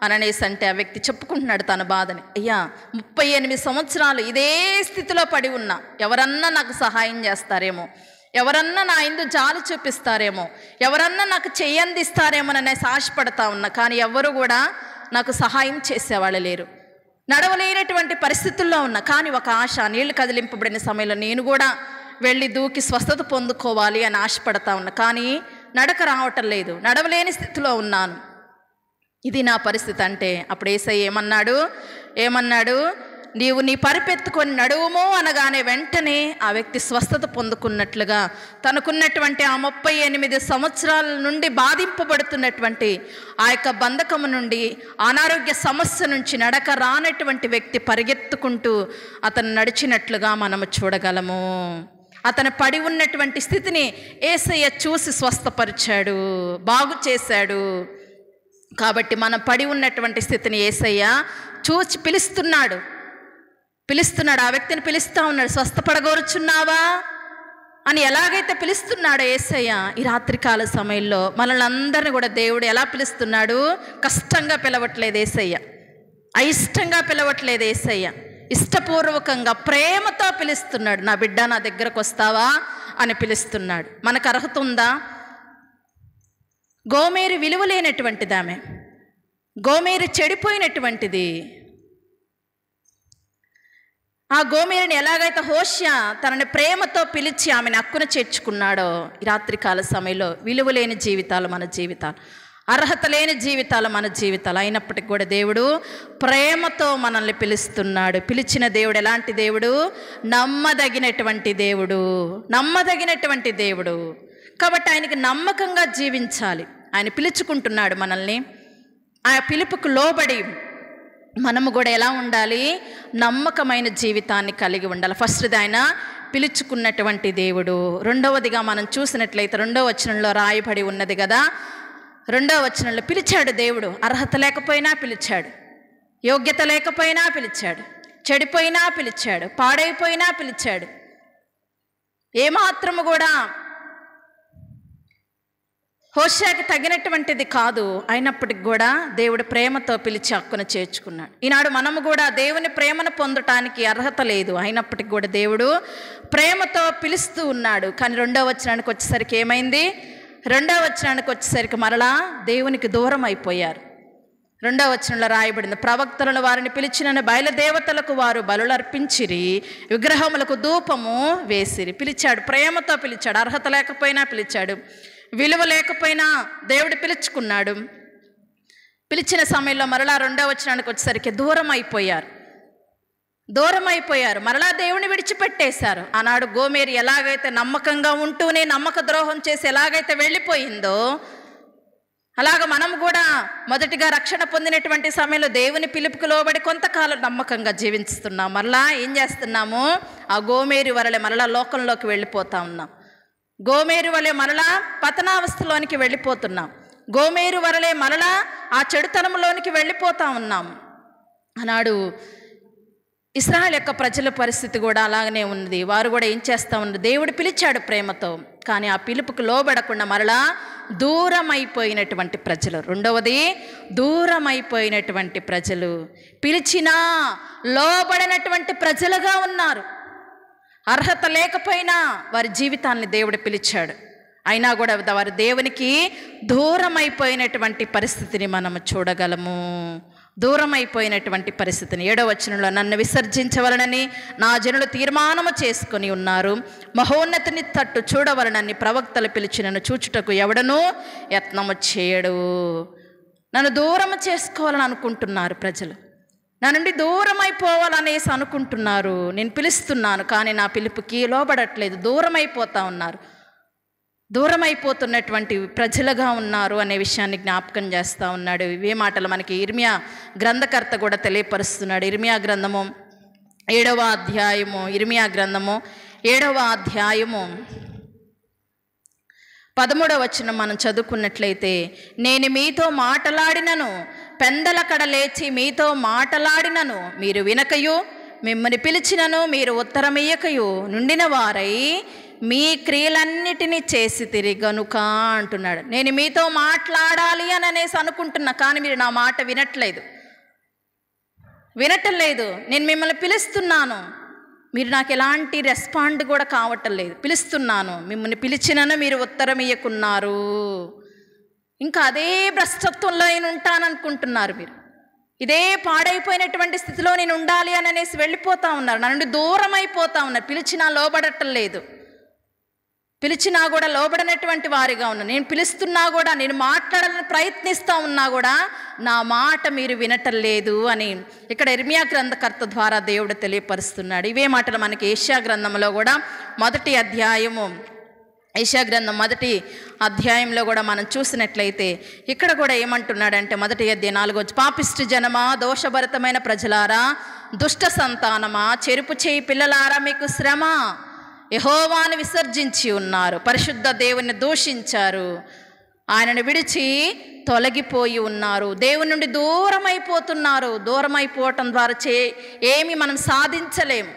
అని అనేసి అంటే ఆ వ్యక్తి చెప్పుకుంటున్నాడు తన బాధని. అయ్యా 38 సంవత్సరాలు ఇదే స్థితిలో పడి ఉన్నా, ఎవరన్నా నాకు సహాయం చేస్తారేమో, ఎవరన్నా నా ఇందు జాలి చూపిస్తారేమో, ఎవరన్నా నాకు చెయ్యందిస్తారేమో అనేసి ఆశపడతా ఉన్నా. కానీ ఎవరు కూడా నాకు సహాయం చేసేవాళ్ళు లేరు. నడవలేనటువంటి పరిస్థితుల్లో ఉన్నా. కానీ ఒక ఆశ, నీళ్లు కదిలింపబడిన సమయంలో నేను కూడా వెళ్ళి దూకి స్వస్థత పొందుకోవాలి అని ఆశపడతా ఉన్నా. కానీ నడక రావటం లేదు, నడవలేని స్థితిలో ఉన్నాను. ఇది నా పరిస్థితి అంటే అప్పుడు యేసయ్య ఏమన్నాడు? నీవు నీ పరిపెత్తుకొని నడువుము అనగానే వెంటనే ఆ వ్యక్తి స్వస్థత పొందుకున్నట్లుగా తనకున్నటువంటి ఆ 38 సంవత్సరాల నుండి బాధింపబడుతున్నటువంటి ఆ యొక్క బంధకము నుండి, అనారోగ్య సమస్య నుంచి నడక రానటువంటి వ్యక్తి పరిగెత్తుకుంటూ అతను నడిచినట్లుగా మనము చూడగలము. అతను పడి ఉన్నటువంటి స్థితిని యేసయ్య చూసి స్వస్థపరిచాడు, బాగు చేశాడు. కాబట్టి మనం పడి ఉన్నటువంటి స్థితిని యేసయ్య చూచి పిలుస్తున్నాడు. ఆ వ్యక్తిని పిలుస్తూ ఉన్నాడు. స్వస్థపడగోరుచున్నావా అని ఎలాగైతే పిలుస్తున్నాడో యేసయ్య ఈ రాత్రికాల సమయంలో మనల్ని అందరినీ కూడా దేవుడు ఎలా పిలుస్తున్నాడు? కష్టంగా పిలవట్లేదు యేసయ్య, అయిష్టంగా పిలవట్లేదు యేసయ్య. ఇష్టపూర్వకంగా ప్రేమతో పిలుస్తున్నాడు. నా బిడ్డ నా దగ్గరకు వస్తావా అని పిలుస్తున్నాడు. మనకు అర్హత ఉందా? గోమేరు విలువలేనటువంటిది, ఆమె గోమేరు చెడిపోయినటువంటిది. ఆ గోమేరుని ఎలాగైతే హోషేయ తనని ప్రేమతో పిలిచి ఆమెను హక్కున చేర్చుకున్నాడో ఈ రాత్రికాల సమయంలో విలువలేని జీవితాలు మన జీవితాలు, అర్హత లేని జీవితాలు మన జీవితాలు అయినప్పటికీ కూడా దేవుడు ప్రేమతో మనల్ని పిలుస్తున్నాడు. పిలిచిన దేవుడు ఎలాంటి దేవుడు? నమ్మదగినటువంటి దేవుడు. కాబట్టి ఆయనకి నమ్మకంగా జీవించాలి. ఆయన పిలుచుకుంటున్నాడు మనల్ని. ఆ పిలుపుకు లోబడి మనము కూడా ఎలా ఉండాలి? నమ్మకమైన జీవితాన్ని కలిగి ఉండాలి. ఫస్ట్ది ఆయన పిలుచుకున్నటువంటి దేవుడు. రెండవదిగా మనం చూసినట్లయితే 2వ వచనంలో రాయబడి ఉన్నది కదా, 2వ వచనంలో పిలిచాడు దేవుడు. అర్హత లేకపోయినా పిలిచాడు, యోగ్యత లేకపోయినా పిలిచాడు, చెడిపోయినా పిలిచాడు, పాడైపోయినా పిలిచాడు. ఏమాత్రము కూడా హోషేయకి తగినటువంటిది కాదు. అయినప్పటికి కూడా దేవుడు ప్రేమతో పిలిచి హక్కున చేర్చుకున్నాడు. ఈనాడు మనము కూడా దేవుని ప్రేమను పొందటానికి అర్హత లేదు, అయినప్పటికి కూడా దేవుడు ప్రేమతో పిలుస్తూ ఉన్నాడు. కానీ 2వ వచనానికి వచ్చేసరికి ఏమైంది? 2వ వచనానికి వచ్చేసరికి మరలా దేవునికి దూరం అయిపోయారు. 2వ వచనంలో రాయబడింది, ప్రవక్తలను వారిని పిలిచిన బయలుదేవతలకు వారు బలులర్పించిరి, విగ్రహములకు ధూపము వేసిరి. పిలిచాడు, ప్రేమతో పిలిచాడు. అర్హత లేకపోయినా పిలిచాడు, విలువ లేకపోయినా దేవుడు పిలుచుకున్నాడు. పిలిచిన సమయంలో మరలా 2వ వచనానికి వచ్చేసరికి దూరం అయిపోయారు, మరలా దేవుని విడిచిపెట్టేశారు. ఆనాడు గోమేరు ఎలాగైతే నమ్మకంగా ఉంటూనే నమ్మక ద్రోహం చేసి ఎలాగైతే వెళ్ళిపోయిందో, అలాగ మనం కూడా మొదటిగా రక్షణ పొందినటువంటి సమయంలో దేవుని పిలుపుకు లోబడి కొంతకాలం నమ్మకంగా జీవిస్తున్నాం. మరలా ఏం చేస్తున్నాము? ఆ గోమేరు వలె మరలా లోకంలోకి వెళ్ళిపోతా ఉన్నాం. గోమేరు వలె మరలా పతనావస్థలోనికి వెళ్ళిపోతున్నాం. గోమేరు వలె మరలా ఆ చెడుతనంలోనికి వెళ్ళిపోతా ఉన్నాం. ఆనాడు ఇశ్రాయేలు యొక్క ప్రజల పరిస్థితి కూడా అలాగనే ఉంది. వారు కూడా ఏం చేస్తూ ఉన్నారు? దేవుడు పిలిచాడు ప్రేమతో, కానీ ఆ పిలుపుకు లోబడకుండా మరలా దూరమైపోయినటువంటి ప్రజలు. రెండవది దూరమైపోయినటువంటి ప్రజలు, పిలిచినా లోబడినటువంటి ప్రజలుగా ఉన్నారు. అర్హత లేకపోయినా వారి జీవితాన్ని దేవుడు పిలిచాడు, అయినా కూడా వారి దేవునికి దూరమైపోయినటువంటి పరిస్థితిని మనము చూడగలము. దూరమైపోయినటువంటి పరిస్థితిని 7వ వచనంలో, నన్ను విసర్జించవలనని నా జనులు తీర్మానము చేసుకొని ఉన్నారు, మహోన్నతిని తట్టు చూడవలనని ప్రవక్తలు పిలిచి నన్ను చూచుటకు ఎవడనూ యత్నము చేయడు. నన్ను దూరము చేసుకోవాలని అనుకుంటున్నారు ప్రజలు, నా నుండి దూరం అయిపోవాలనేసి అనుకుంటున్నారు. నేను పిలుస్తున్నాను కానీ నా పిలుపుకి లోబడట్లేదు, దూరమైపోతా ఉన్నారు. దూరమైపోతున్నటువంటి ప్రజలుగా ఉన్నారు అనే విషయాన్ని జ్ఞాపకం చేస్తూ ఉన్నాడు. ఇవే మాటలు మనకి ఇర్మియా గ్రంథకర్త కూడా తెలియపరుస్తున్నాడు. ఇర్మియా గ్రంథము 7వ అధ్యాయము, ఇర్మియా గ్రంథము 7వ అధ్యాయము 13వ వచనం మనం చదువుకున్నట్లయితే, నేను మీతో మాటలాడినను, పెందల కడ లేచి మీతో మాటలాడినను మీరు వినకయు, మిమ్మల్ని పిలిచినను మీరు ఉత్తరమియ్యకయు నుండిన వారై మీ క్రియలన్నిటినీ చేసి తిరిగి గనుక అంటున్నాడు. నేను మీతో మాట్లాడాలి అని అనేసి అనుకుంటున్నా కానీ మీరు నా మాట వినటం లేదు. నేను మిమ్మల్ని పిలుస్తున్నాను, మీరు నాకు ఎలాంటి రెస్పాండ్ కూడా కావటం లేదు. పిలుస్తున్నాను, మిమ్మల్ని పిలిచినను మీరు ఉత్తరం ఇయ్యకున్నారు. ఇంకా అదే భ్రష్టత్వంలో నేను ఉంటాననుకుంటున్నారు. మీరు ఇదే పాడైపోయినటువంటి స్థితిలో నేను ఉండాలి అని అనేసి వెళ్ళిపోతూ ఉన్నారు, నా నుండి దూరం అయిపోతూ ఉన్నారు. పిలిచినా లోబడటం లేదు, పిలిచినా కూడా లోబడినటువంటి వారిగా ఉన్నారు. నేను పిలుస్తున్నా కూడా, నేను మాట్లాడాలని ప్రయత్నిస్తూ ఉన్నా కూడా నా మాట మీరు వినటం లేదు అని ఇక్కడ ఇర్మియా గ్రంథకర్త ద్వారా దేవుడు తెలియపరుస్తున్నాడు. ఇవే మాటలు మనకి యెషయా గ్రంథంలో కూడా 1వ అధ్యాయము, యెషయా గ్రంథం 1వ అధ్యాయంలో కూడా మనం చూసినట్లయితే ఇక్కడ కూడా ఏమంటున్నాడంటే 1వ అధ్యాయం 4వ వచనం, పాపిష్టి జనమా, దోషభరితమైన ప్రజలారా, దుష్ట సంతానమా, చెరుపు చేయి పిల్లలారా, మీకు శ్రమ. యెహోవాను విసర్జించి ఉన్నారు, పరిశుద్ధ దేవుని దూషించారు, ఆయనను విడిచి తొలగిపోయి ఉన్నారు, దేవుని నుండి దూరం అయిపోతున్నారు. దూరం అయిపోవటం ద్వారా ఏమి మనం సాధించలేము,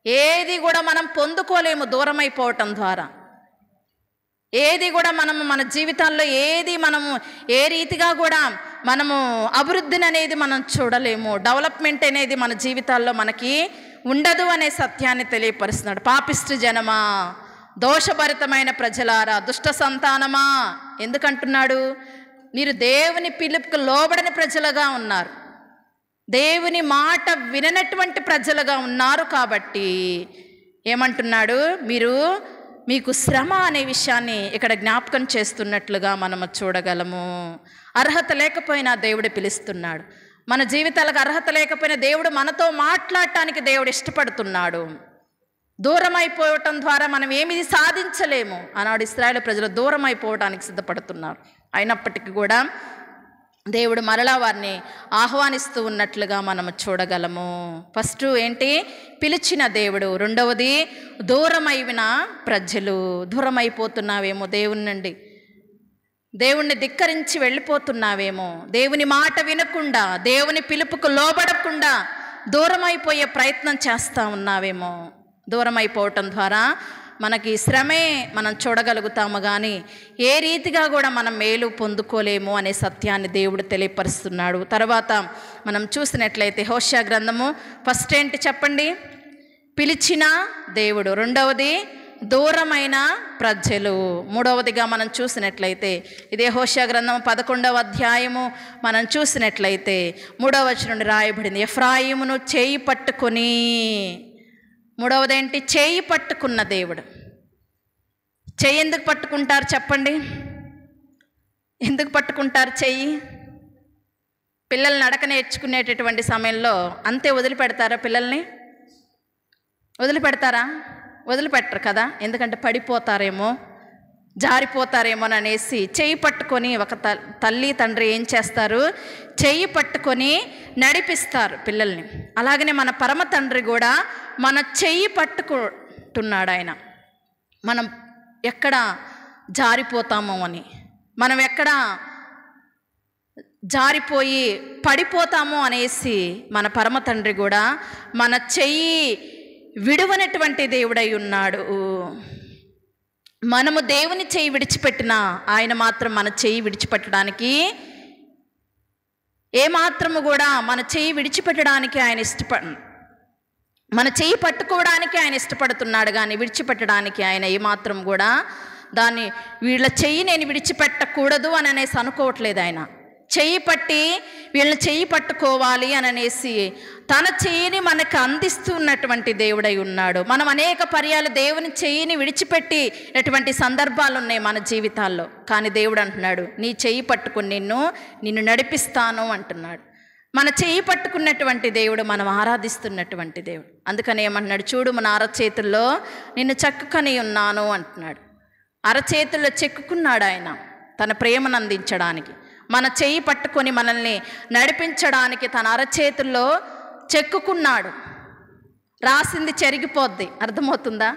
ఏది కూడా మనం పొందుకోలేము. దూరం అయిపోవటం ద్వారా ఏది కూడా మనము మన జీవితాల్లో ఏ రీతిగా కూడా మనము అభివృద్ధిని అనేది మనం చూడలేము. డెవలప్మెంట్ అనేది మన జీవితాల్లో మనకి ఉండదు అనే సత్యాన్ని తెలియపరుస్తున్నాడు. పాపిష్టి జనమా, దోషభరితమైన ప్రజలారా, దుష్ట సంతానమా. ఎందుకంటున్నాడు? మీరు దేవుని పిలుపుకు లోబడని ప్రజలుగా ఉన్నారు, దేవుని మాట విననటువంటి ప్రజలుగా ఉన్నారు. కాబట్టి ఏమంటున్నాడు? మీకు శ్రమ అనే విషయాన్ని ఇక్కడ జ్ఞాపకం చేస్తున్నట్లుగా మనము చూడగలము. అర్హత లేకపోయినా దేవుడు పిలుస్తున్నాడు. మన జీవితాలకు అర్హత లేకపోయినా దేవుడు మనతో మాట్లాడటానికి దేవుడు ఇష్టపడుతున్నాడు. దూరం అయిపోవటం ద్వారా మనం ఏమీ సాధించలేము. ఆనాడు ఇశ్రాయేలు ప్రజలు దూరం అయిపోవడానికి సిద్ధపడుతున్నారు. అయినప్పటికీ కూడా దేవుడు మరలా వారిని ఆహ్వానిస్తూ ఉన్నట్లుగా మనము చూడగలము. ఫస్ట్ ఏంటి? పిలిచిన దేవుడు. రెండవది దూరమైన ప్రజలు. దూరమైపోతున్నావేమో దేవుని నుండి, దేవుణ్ణి ధిక్కరించి వెళ్ళిపోతున్నావేమో, దేవుని మాట వినకుండా, దేవుని పిలుపుకు లోబడకుండా దూరమైపోయే ప్రయత్నం చేస్తూ ఉన్నావేమో. దూరమైపోవటం ద్వారా మనకి శ్రమే మనం చూడగలుగుతాము, కానీ ఏ రీతిగా కూడా మనం మేలు పొందుకోలేము అనే సత్యాన్ని దేవుడు తెలియపరుస్తున్నాడు. తర్వాత మనం చూసినట్లయితే హోషేయ గ్రంథము ఫస్ట్ ఏంటి చెప్పండి? పిలిచిన దేవుడు. రెండవది దూరమైన ప్రజలు. మూడవదిగా మనం చూసినట్లయితే ఇదే హోషేయ గ్రంథం 11వ అధ్యాయము మనం చూసినట్లయితే 3వ వచనం నుండి రాయబడింది, ఎఫ్రాయిమును చేయి పట్టుకొని. మూడవదేంటి? చేయి పట్టుకున్న దేవుడు. చెయ్యి ఎందుకు పట్టుకుంటారు చెప్పండి? ఎందుకు పట్టుకుంటారు చెయ్యి? పిల్లలు నడక నేర్చుకునేటటువంటి సమయంలో అంతే వదిలిపెడతారా? పిల్లల్ని వదిలిపెడతారా? వదిలిపెట్టరు కదా, ఎందుకంటే పడిపోతారేమో, జారిపోతారేమో అనేసి చెయ్యి పట్టుకొని ఒక తల్లి తండ్రి ఏం చేస్తారు? చెయ్యి పట్టుకొని నడిపిస్తారు పిల్లల్ని. అలాగనే మన పరమ తండ్రి కూడా మన చెయ్యి పట్టుకుంటున్నాడు. ఆయన మనం ఎక్కడ జారిపోతామో అని, మనం ఎక్కడ జారిపోయి పడిపోతామో అనేసి మన పరమ తండ్రి కూడా మన చెయ్యి విడువనటువంటి దేవుడై ఉన్నాడు. మనము దేవుని చేయి విడిచిపెట్టినా ఆయన మాత్రం మన చేయి విడిచిపెట్టడానికి ఏమాత్రము కూడా మన చేయి విడిచిపెట్టడానికి ఆయన మన చేయి పట్టుకోవడానికి ఆయన ఇష్టపడుతున్నాడు, కానీ విడిచిపెట్టడానికి ఆయన ఏమాత్రం కూడా వీళ్ళ చెయ్యి నేను విడిచిపెట్టకూడదు అని అనేసి అనుకోవట్లేదు. ఆయన చెయ్యి పట్టి వీళ్ళని చెయ్యి పట్టుకోవాలి అని అనేసి తన చెయ్యిని మనకు అందిస్తున్నటువంటి దేవుడై ఉన్నాడు. మనం అనేక పర్యాలు దేవుని చెయ్యిని విడిచిపెట్టినటువంటి సందర్భాలు ఉన్నాయి మన జీవితాల్లో. కానీ దేవుడు అంటున్నాడు, నీ చెయ్యి పట్టుకుని నిన్ను నడిపిస్తాను అంటున్నాడు. మన చెయ్యి పట్టుకున్నటువంటి దేవుడు, మనం ఆరాధిస్తున్నటువంటి దేవుడు. అందుకని ఏమంటున్నాడు, చూడు మన అరచేతుల్లో నిన్ను చెక్కుకొని ఉన్నాను అంటున్నాడు. అరచేతుల్లో చెక్కుకున్నాడు ఆయన తన ప్రేమను అందించడానికి. మన చెయ్యి పట్టుకొని మనల్ని నడిపించడానికి తన అరచేతుల్లో చెక్కుకున్నాడు. రాసింది చెరిగిపోద్ది, అర్థమవుతుందా?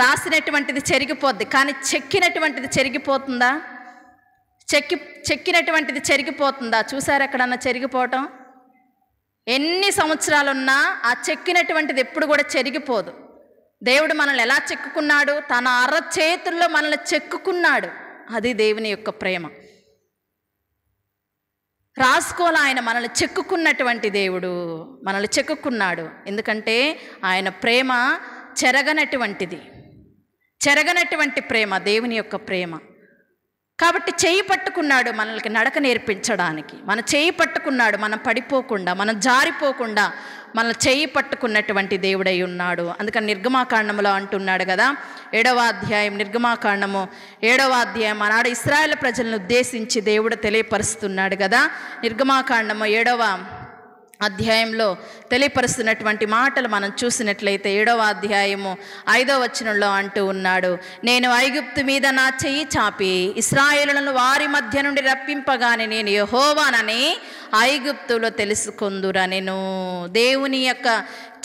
రాసినటువంటిది చెరిగిపోద్ది, కానీ చెక్కినటువంటిది చెరిగిపోతుందా? చెక్కినటువంటిది చెరిగిపోతుందా? చూసారు ఎక్కడన్నా చెరిగిపోవటం? ఎన్ని సంవత్సరాలున్నా ఆ చెక్కినటువంటిది ఎప్పుడు కూడా చెరిగిపోదు. దేవుడు మనల్ని ఎలా చెక్కుకున్నాడు? తన అరచేతుల్లో మనల్ని చెక్కుకున్నాడు. అది దేవుని యొక్క ప్రేమ. రాసుకోవాలి, ఆయన మనల్ని చెక్కుకున్నటువంటి దేవుడు మనల్ని చెక్కుకున్నాడు. ఎందుకంటే ఆయన ప్రేమ చెరగనటువంటి ప్రేమ, దేవుని యొక్క ప్రేమ. కాబట్టి చేయి పట్టుకున్నాడు మనల్ని నడక నేర్పించడానికి. మన చేయి పట్టుకున్నాడు, మనం పడిపోకుండా, మనం జారిపోకుండా మన చేయి పట్టుకున్నటువంటి దేవుడై ఉన్నాడు. అందుకని నిర్గమాకాండములో అంటున్నాడు కదా, 7వ అధ్యాయం, నిర్గమాకాండము 7వ అధ్యాయం, ఆనాడు ఇశ్రాయేల్ ప్రజలను ఉద్దేశించి దేవుడు తెలియపరుస్తున్నాడు కదా. నిర్గమాకాండము 7వ అధ్యాయంలో తెలియపరుస్తున్నటువంటి మాటలు మనం చూసినట్లయితే 7వ అధ్యాయము 5వ వచనంలో అంటూ ఉన్నాడు, నేను ఐగుప్తు మీద నా చెయ్యి చాపి ఇశ్రాయేలులను వారి మధ్య నుండి రప్పింపగానే నేను యెహోవానని ఐగుప్తులో తెలుసుకొందురనెను. దేవుని యొక్క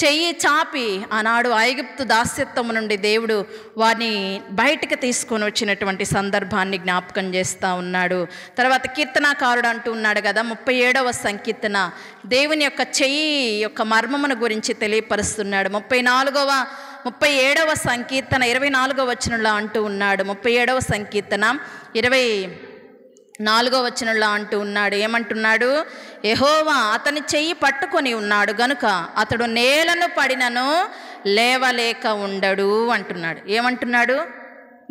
చెయ్యి చాపి ఆనాడు ఐగుప్తు దాస్యత్వము నుండి దేవుడు వారిని బయటికి తీసుకొని వచ్చినటువంటి సందర్భాన్ని జ్ఞాపకం చేస్తూ ఉన్నాడు. తర్వాత కీర్తనాకారుడు అంటూ ఉన్నాడు కదా, 37వ సంకీర్తన దేవుని యొక్క చెయ్యి యొక్క మర్మమును గురించి తెలియపరుస్తున్నాడు. 37వ సంకీర్తన 24వ వచనంలో అంటూ ఉన్నాడు. 37వ సంకీర్తన 24వ వచనంలో అంటూ ఉన్నాడు, ఏమంటున్నాడు? యెహోవా అతని చెయ్యి పట్టుకొని ఉన్నాడు గనుక అతడు నేలను పడినను లేవలేక ఉండడు అంటున్నాడు. ఏమంటున్నాడు?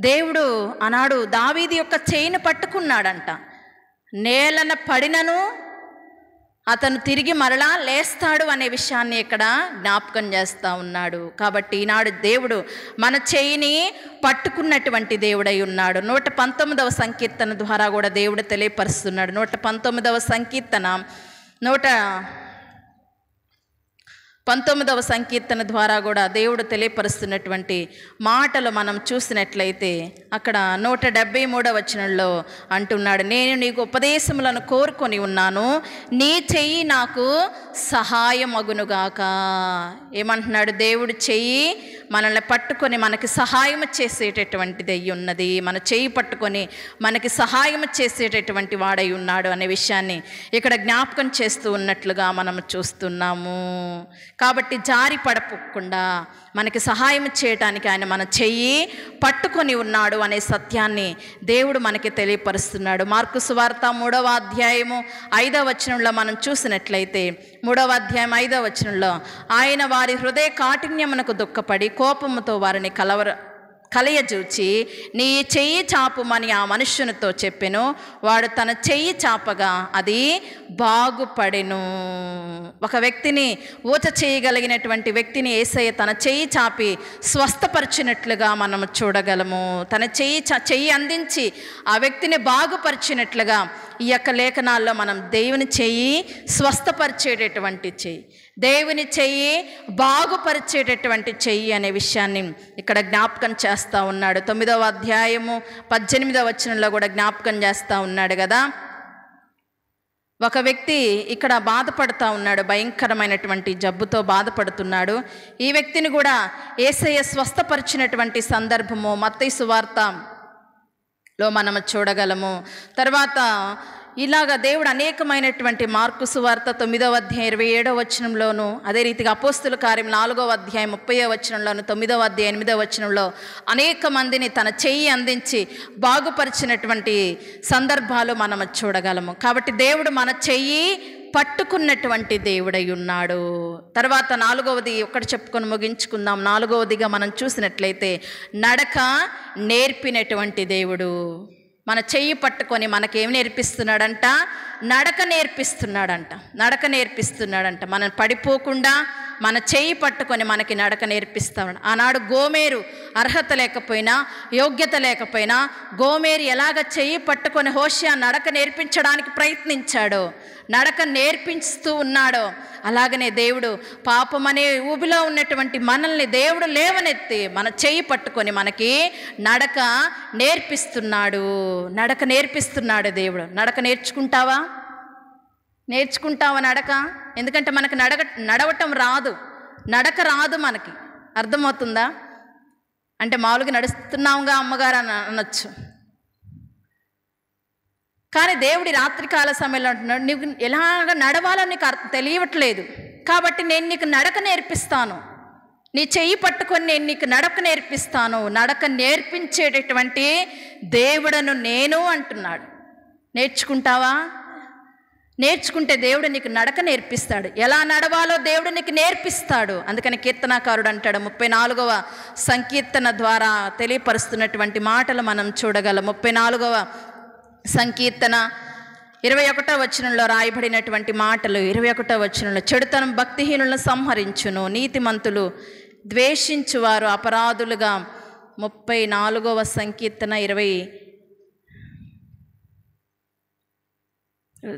దేవుడు ఆనాడు దావీదు యొక్క చెయ్యిని పట్టుకున్నాడంట. నేలను పడినను అతను తిరిగి మరలా లేస్తాడు అనే విషయాన్ని ఇక్కడ జ్ఞాపకం చేస్తూ ఉన్నాడు. కాబట్టి ఈనాడు దేవుడు మన చేయిని పట్టుకున్నటువంటి దేవుడై ఉన్నాడు. 119వ సంకీర్తన ద్వారా కూడా దేవుడు తెలియపరుస్తున్నాడు. 119వ సంకీర్తన 119వ సంకీర్తన ద్వారా కూడా దేవుడు తెలియపరుస్తున్నటువంటి మాటలు మనం చూసినట్లయితే అక్కడ 173వ వచనంలో అంటున్నాడు, నేను నీకు ఉపదేశములను కోరుకొని ఉన్నాను, నీ చెయ్యి నాకు సహాయమగునుగాక. ఏమంటున్నాడు? దేవుడు చెయ్యి మనల్ని పట్టుకొని మనకి సహాయం చేసేటటువంటిది అయి ఉన్నది. మన చెయ్యి పట్టుకొని మనకి సహాయం చేసేటటువంటి వాడై ఉన్నాడు అనే విషయాన్ని ఇక్కడ జ్ఞాపకం చేస్తూ ఉన్నట్లుగా మనం చూస్తున్నాము. కాబట్టి జారి పడకుండా మనకి సహాయం చేయటానికి ఆయన మన చెయ్యి పట్టుకొని ఉన్నాడు అనే సత్యాన్ని దేవుడు మనకి తెలియపరుస్తున్నాడు. మార్కు సువార్త 3వ అధ్యాయము 5వ వచనంలో మనం చూసినట్లయితే 3వ అధ్యాయం 5వ వచనంలో ఆయన వారి హృదయ కాఠిన్యమునకు దుఃఖపడి కోపముతో వారిని కలయజూచి నీ చెయ్యి చాపుమని ఆ మనుష్యునితో చెప్పెను. వాడు తన చెయ్యి చాపగా అది బాగుపడెను. ఒక వ్యక్తిని ఊచ చేయగలిగినటువంటి వ్యక్తిని యేసయ్య తన చెయ్యి చాపి స్వస్థపరిచినట్లుగా మనం చూడగలము. తన చెయ్యి అందించి ఆ వ్యక్తిని బాగుపరిచినట్లుగా ఈ యొక్క లేఖనాల్లో మనం దేవుని చెయ్యి స్వస్థపరిచేటటువంటి చెయ్యి, దేవుని చెయ్యి బాగుపరిచేటటువంటి చెయ్యి అనే విషయాన్ని ఇక్కడ జ్ఞాపకం చేస్తూ ఉన్నాడు. 9వ అధ్యాయము 18వ వచనంలో కూడా జ్ఞాపకం చేస్తూ ఉన్నాడు కదా. ఒక వ్యక్తి ఇక్కడ బాధపడుతూ ఉన్నాడు, భయంకరమైనటువంటి జబ్బుతో బాధపడుతున్నాడు. ఈ వ్యక్తిని కూడా యేసయ్య స్వస్థపరిచినటువంటి సందర్భము మత్తయి సువార్తలో మనము చూడగలము. తర్వాత ఇలాగ దేవుడు అనేకమైనటువంటి మార్కు సువార్త 9వ అధ్యాయం 27వ వచనంలోను, అదే రీతిగా అపోస్తుల కార్యం 4వ అధ్యాయం 30వ వచనంలోను, 9వ అధ్యాయం 8వ వచనంలో అనేక మందిని తన చెయ్యి అందించి బాగుపరిచినటువంటి సందర్భాలు మనం చూడగలము. కాబట్టి దేవుడు మన చెయ్యి పట్టుకున్నటువంటి దేవుడై ఉన్నాడు. తర్వాత 4వది ఒకటి చెప్పుకొని ముగించుకుందాం. 4వదిగా మనం చూసినట్లయితే నడక నేర్పినటువంటి దేవుడు. మన చెయ్యి పట్టుకొని మనకేం నేర్పిస్తున్నాడంట? నడక నేర్పిస్తున్నాడంట. మనం పడిపోకుండా మన చెయ్యి పట్టుకొని మనకి నడక నేర్పిస్తాడు. ఆనాడు గోమేరు అర్హత లేకపోయినా, యోగ్యత లేకపోయినా, గోమేరు ఎలాగ చెయ్యి పట్టుకొని హోషేయ నడక నేర్పించడానికి ప్రయత్నించాడో, నడక నేర్పిస్తూ ఉన్నాడో, అలాగనే దేవుడు పాపమనే ఊబిలో ఉన్నటువంటి మనల్ని దేవుడు లేవనెత్తి మన చెయ్యి పట్టుకొని మనకి నడక నేర్పిస్తున్నాడు. దేవుడు. నడక నేర్చుకుంటావా నడక? ఎందుకంటే మనకు నడవటం రాదు, నడక రాదు మనకి. అర్థమవుతుందా? అంటే మామూలుగా నడుస్తున్నావుగా అమ్మగారు అని అనొచ్చు. కానీ దేవుడి రాత్రికాల సమయంలో అంటున్నాడు, నీకు ఎలాగ నడవాలో నీకు తెలియట్లేదు, కాబట్టి నేను నీకు నడక నేర్పిస్తాను. నీ చెయ్యి పట్టుకొని నేను నీకు నడక నేర్పిస్తాను. నడక నేర్పించేటటువంటి దేవుడను నేను అంటున్నాడు. నేర్చుకుంటావా? నేర్చుకుంటే దేవుడు నీకు నడక నేర్పిస్తాడు. ఎలా నడవాలో దేవుడు నీకు నేర్పిస్తాడు. అందుకని కీర్తనాకారుడు అంటాడు, 34వ సంకీర్తన ద్వారా తెలియపరుస్తున్నటువంటి మాటలు మనం చూడగలం. 34వ సంకీర్తన 21వ వచనంలో రాయబడినటువంటి మాటలు. 21వ వచనంలో, చెడుతనం భక్తిహీనులను సంహరించును, నీతిమంతులు ద్వేషించువారు అపరాధులుగా. 34వ సంకీర్తన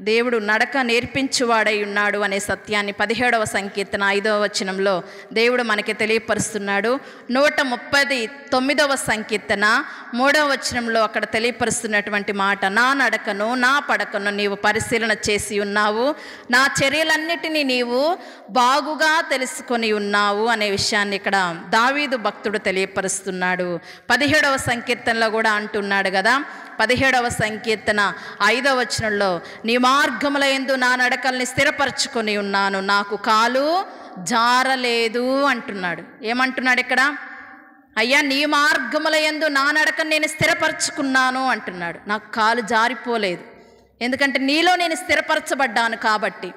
దేవుడు నడక నేర్పించువాడై ఉన్నాడు అనే సత్యాన్ని 17వ సంకీర్తన 5వ వచనంలో దేవుడు మనకి తెలియపరుస్తున్నాడు. 139వ సంకీర్తన 3వ వచనంలో అక్కడ తెలియపరుస్తున్నటువంటి మాట, నా నడకను నా పడకను నీవు పరిశీలన చేసి ఉన్నావు, నా చర్యలన్నిటినీ నీవు బాగుగా తెలుసుకొని ఉన్నావు అనే విషయాన్ని ఇక్కడ దావీదు భక్తుడు తెలియపరుస్తున్నాడు. 17వ సంకీర్తనలో కూడా అంటున్నాడు కదా, 17వ సంకీర్తన 5వ వచనంలో, నీ మార్గముల యందు నా నడకల్ని స్థిరపరచుకొని ఉన్నాను, నాకు కాలు జారలేదు అంటున్నాడు. ఏమంటున్నాడు ఇక్కడ? అయ్యా, నీ మార్గముల యందు నా నడకను నేను స్థిరపరచుకున్నాను అంటున్నాడు. నాకు కాలు జారిపోలేదు, ఎందుకంటే నీలో నేను స్థిరపరచబడ్డాను. కాబట్టి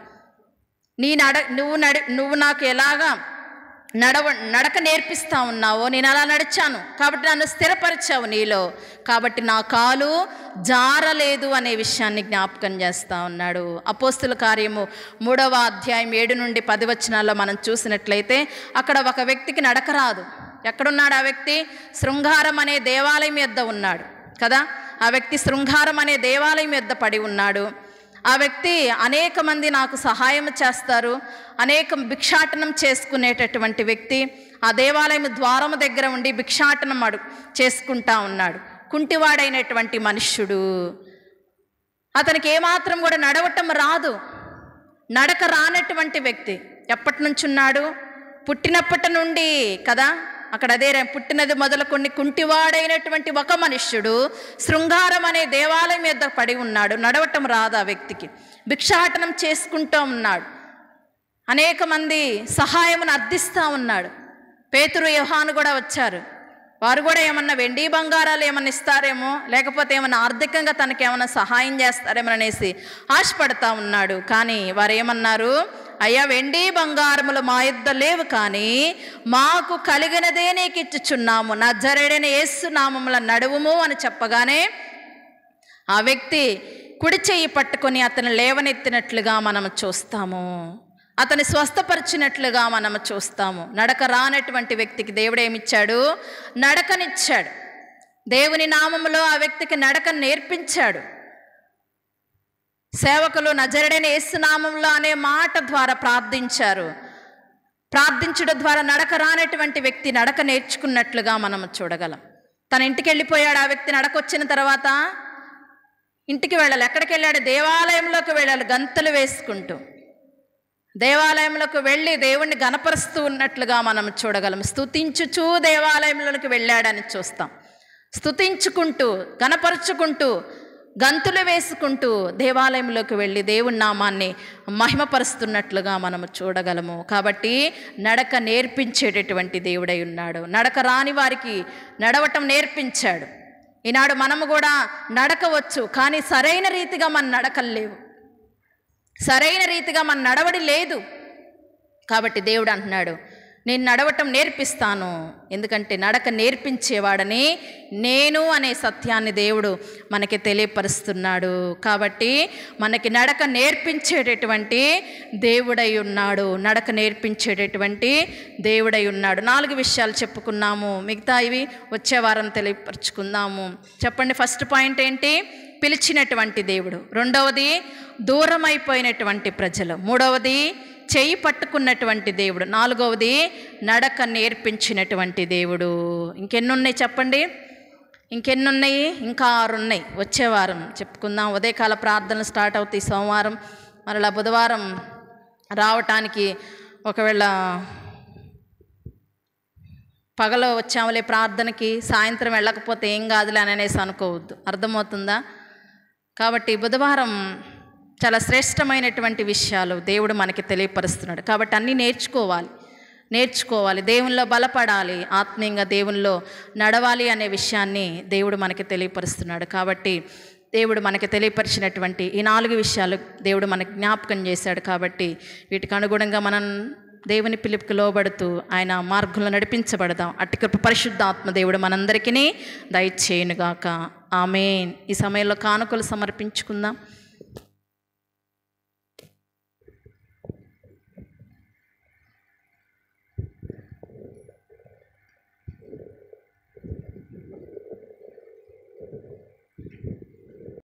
నువ్వు నాకు ఎలాగా నడక నేర్పిస్తా ఉన్నావో నేను అలా నడిచాను, కాబట్టి నన్ను స్థిరపరిచావు నీలో, కాబట్టి నా కాలు జారలేదు అనే విషయాన్ని జ్ఞాపకం చేస్తూ ఉన్నాడు. అపోస్తుల కార్యము 3వ అధ్యాయం 7 నుండి 10 వచనాల్లో మనం చూసినట్లయితే అక్కడ ఒక వ్యక్తికి నడక రాదు. ఎక్కడున్నాడు ఆ వ్యక్తి? శృంగారం అనే దేవాలయం యొద్ద ఉన్నాడు కదా. ఆ వ్యక్తి శృంగారం అనే దేవాలయం యొద్ద పడి ఉన్నాడు. ఆ వ్యక్తి అనేక మంది నాకు సహాయం చేస్తారు, అనేక భిక్షాటనం చేసుకునేటటువంటి వ్యక్తి. ఆ దేవాలయం ద్వారము దగ్గర ఉండి భిక్షాటనం చేసుకుంటా ఉన్నాడు. కుంటివాడైనటువంటి మనుష్యుడు. అతనికి ఏమాత్రం కూడా నడవటం రాదు, నడక రానటువంటి వ్యక్తి. ఎప్పటి నుంచి ఉన్నాడు? పుట్టినప్పటి నుండి కదా. అక్కడ అదే పుట్టినది మొదలుకొని కుంటివాడైనటువంటి ఒక మనుష్యుడు శృంగారం అనే దేవాలయం మీద పడి ఉన్నాడు. నడవటం రాదు ఆ వ్యక్తికి. భిక్షాటనం చేసుకుంటూ ఉన్నాడు. అనేక మంది సహాయమును అర్థిస్తూ ఉన్నాడు. పేతురు యోహాను కూడా వచ్చారు. వారు కూడా ఏమన్నా వెండి బంగారాలు ఏమన్నా ఇస్తారేమో, లేకపోతే ఏమన్నా ఆర్థికంగా తనకేమన్నా సహాయం చేస్తారేమో అనేసి ఆశపడతా ఉన్నాడు. కానీ వారు ఏమన్నారు? అయ్యా, వెండి బంగారములు మా యొద్ద లేవు, కానీ మాకు కలిగినదే నీకు ఇచ్చుచున్నాము, నజరేయుడైన యేసు నామమున నడువుము అని చెప్పగానే ఆ వ్యక్తి కుడి చెయ్యి పట్టుకొని అతను లేవనెత్తినట్లుగా మనం చూస్తాము, అతని స్వస్థపరిచినట్లుగా మనం చూస్తాము. నడక రానటువంటి వ్యక్తికి దేవుడు ఏమిచ్చాడు? నడకనిచ్చాడు. దేవుని నామములో ఆ వ్యక్తికి నడక నేర్పించాడు. సేవకులు నజరేయుడైన యేసు నామములో అనే మాట ద్వారా ప్రార్థించారు. ప్రార్థించడం ద్వారా నడక రానటువంటి వ్యక్తి నడక నేర్చుకున్నట్లుగా మనం చూడగలం. తన ఇంటికి వెళ్ళిపోయాడు ఆ వ్యక్తి. నడకొచ్చిన తర్వాత ఇంటికి వెళ్ళాలి. ఎక్కడికి వెళ్ళాడు? దేవాలయంలోకి వెళ్ళాలి. గంతులు వేసుకుంటూ దేవాలయంలోకి వెళ్ళి దేవుణ్ణి గణపరుస్తూ ఉన్నట్లుగా మనం చూడగలం. స్తుతించుచూ దేవాలయంలోకి వెళ్ళాడని చూస్తాం. స్తుతించుకుంటూ, గణపరుచుకుంటూ, గంతులు వేసుకుంటూ దేవాలయంలోకి వెళ్ళి దేవుని నామాన్ని మహిమపరుస్తున్నట్లుగా మనము చూడగలము. కాబట్టి నడక నేర్పించేటటువంటి దేవుడై ఉన్నాడు. నడక రాని వారికి నడవటం నేర్పించాడు. ఈనాడు మనము కూడా నడకవచ్చు, కానీ సరైన రీతిగా మన నడకలు లేవు, సరైన రీతిగా మన నడవడి లేదు. కాబట్టి దేవుడు అంటున్నాడు, నేను నడవటం నేర్పిస్తాను. ఎందుకంటే నడక నేర్పించేవాడని నేను అనే సత్యాన్ని దేవుడు మనకి తెలియపరుస్తున్నాడు. కాబట్టి మనకి నడక నేర్పించేటటువంటి దేవుడై ఉన్నాడు. నడక నేర్పించేటటువంటి దేవుడై ఉన్నాడు. 4 విషయాలు చెప్పుకున్నాము, మిగతా ఇవి వచ్చే వారం తెలియపరుచుకుందాము. చెప్పండి. ఫస్ట్ పాయింట్ ఏంటి? పిలిచినటువంటి దేవుడు. రెండవది దూరమైపోయినటువంటి ప్రజలు. మూడవది చెయ్యి పట్టుకున్నటువంటి దేవుడు. నాలుగవది నడక నేర్పించినటువంటి దేవుడు. ఇంకెన్నున్నాయి చెప్పండి? ఇంకెన్నున్నాయి? ఇంకా 6 ఉన్నాయి. వచ్చే వారం చెప్పుకుందాం. ఉదయకాల ప్రార్థనలు స్టార్ట్ అవుతాయి సోమవారం. మరలా బుధవారం రావటానికి ఒకవేళ పగలో వచ్చాములే ప్రార్థనకి, సాయంత్రం వెళ్ళకపోతే ఏం కాదులే అని అనేసి అనుకోవద్దు. అర్థమవుతుందా? కాబట్టి బుధవారం చాలా శ్రేష్టమైనటువంటి విషయాలు దేవుడు మనకి తెలియపరుస్తున్నాడు. కాబట్టి అన్నీ నేర్చుకోవాలి, దేవునిలో బలపడాలి, ఆత్మీయంగా దేవునిలో నడవాలి అనే విషయాన్ని దేవుడు మనకి తెలియపరుస్తున్నాడు. కాబట్టి దేవుడు మనకి తెలియపరిచినటువంటి ఈ 4 విషయాలు దేవుడు మనకి జ్ఞాపకం చేశాడు. కాబట్టి వీటికి అనుగుణంగా మనం దేవుని పిలుపుకి లోబడుతూ ఆయన మార్గంలో నడిపించబడదాం. అట్టి కృప పరిశుద్ధ ఆత్మ దేవుడు మనందరికీ దయచేయునుగాక. ఆమేన్. ఈ సమయంలో కానుకలు సమర్పించుకుందాం.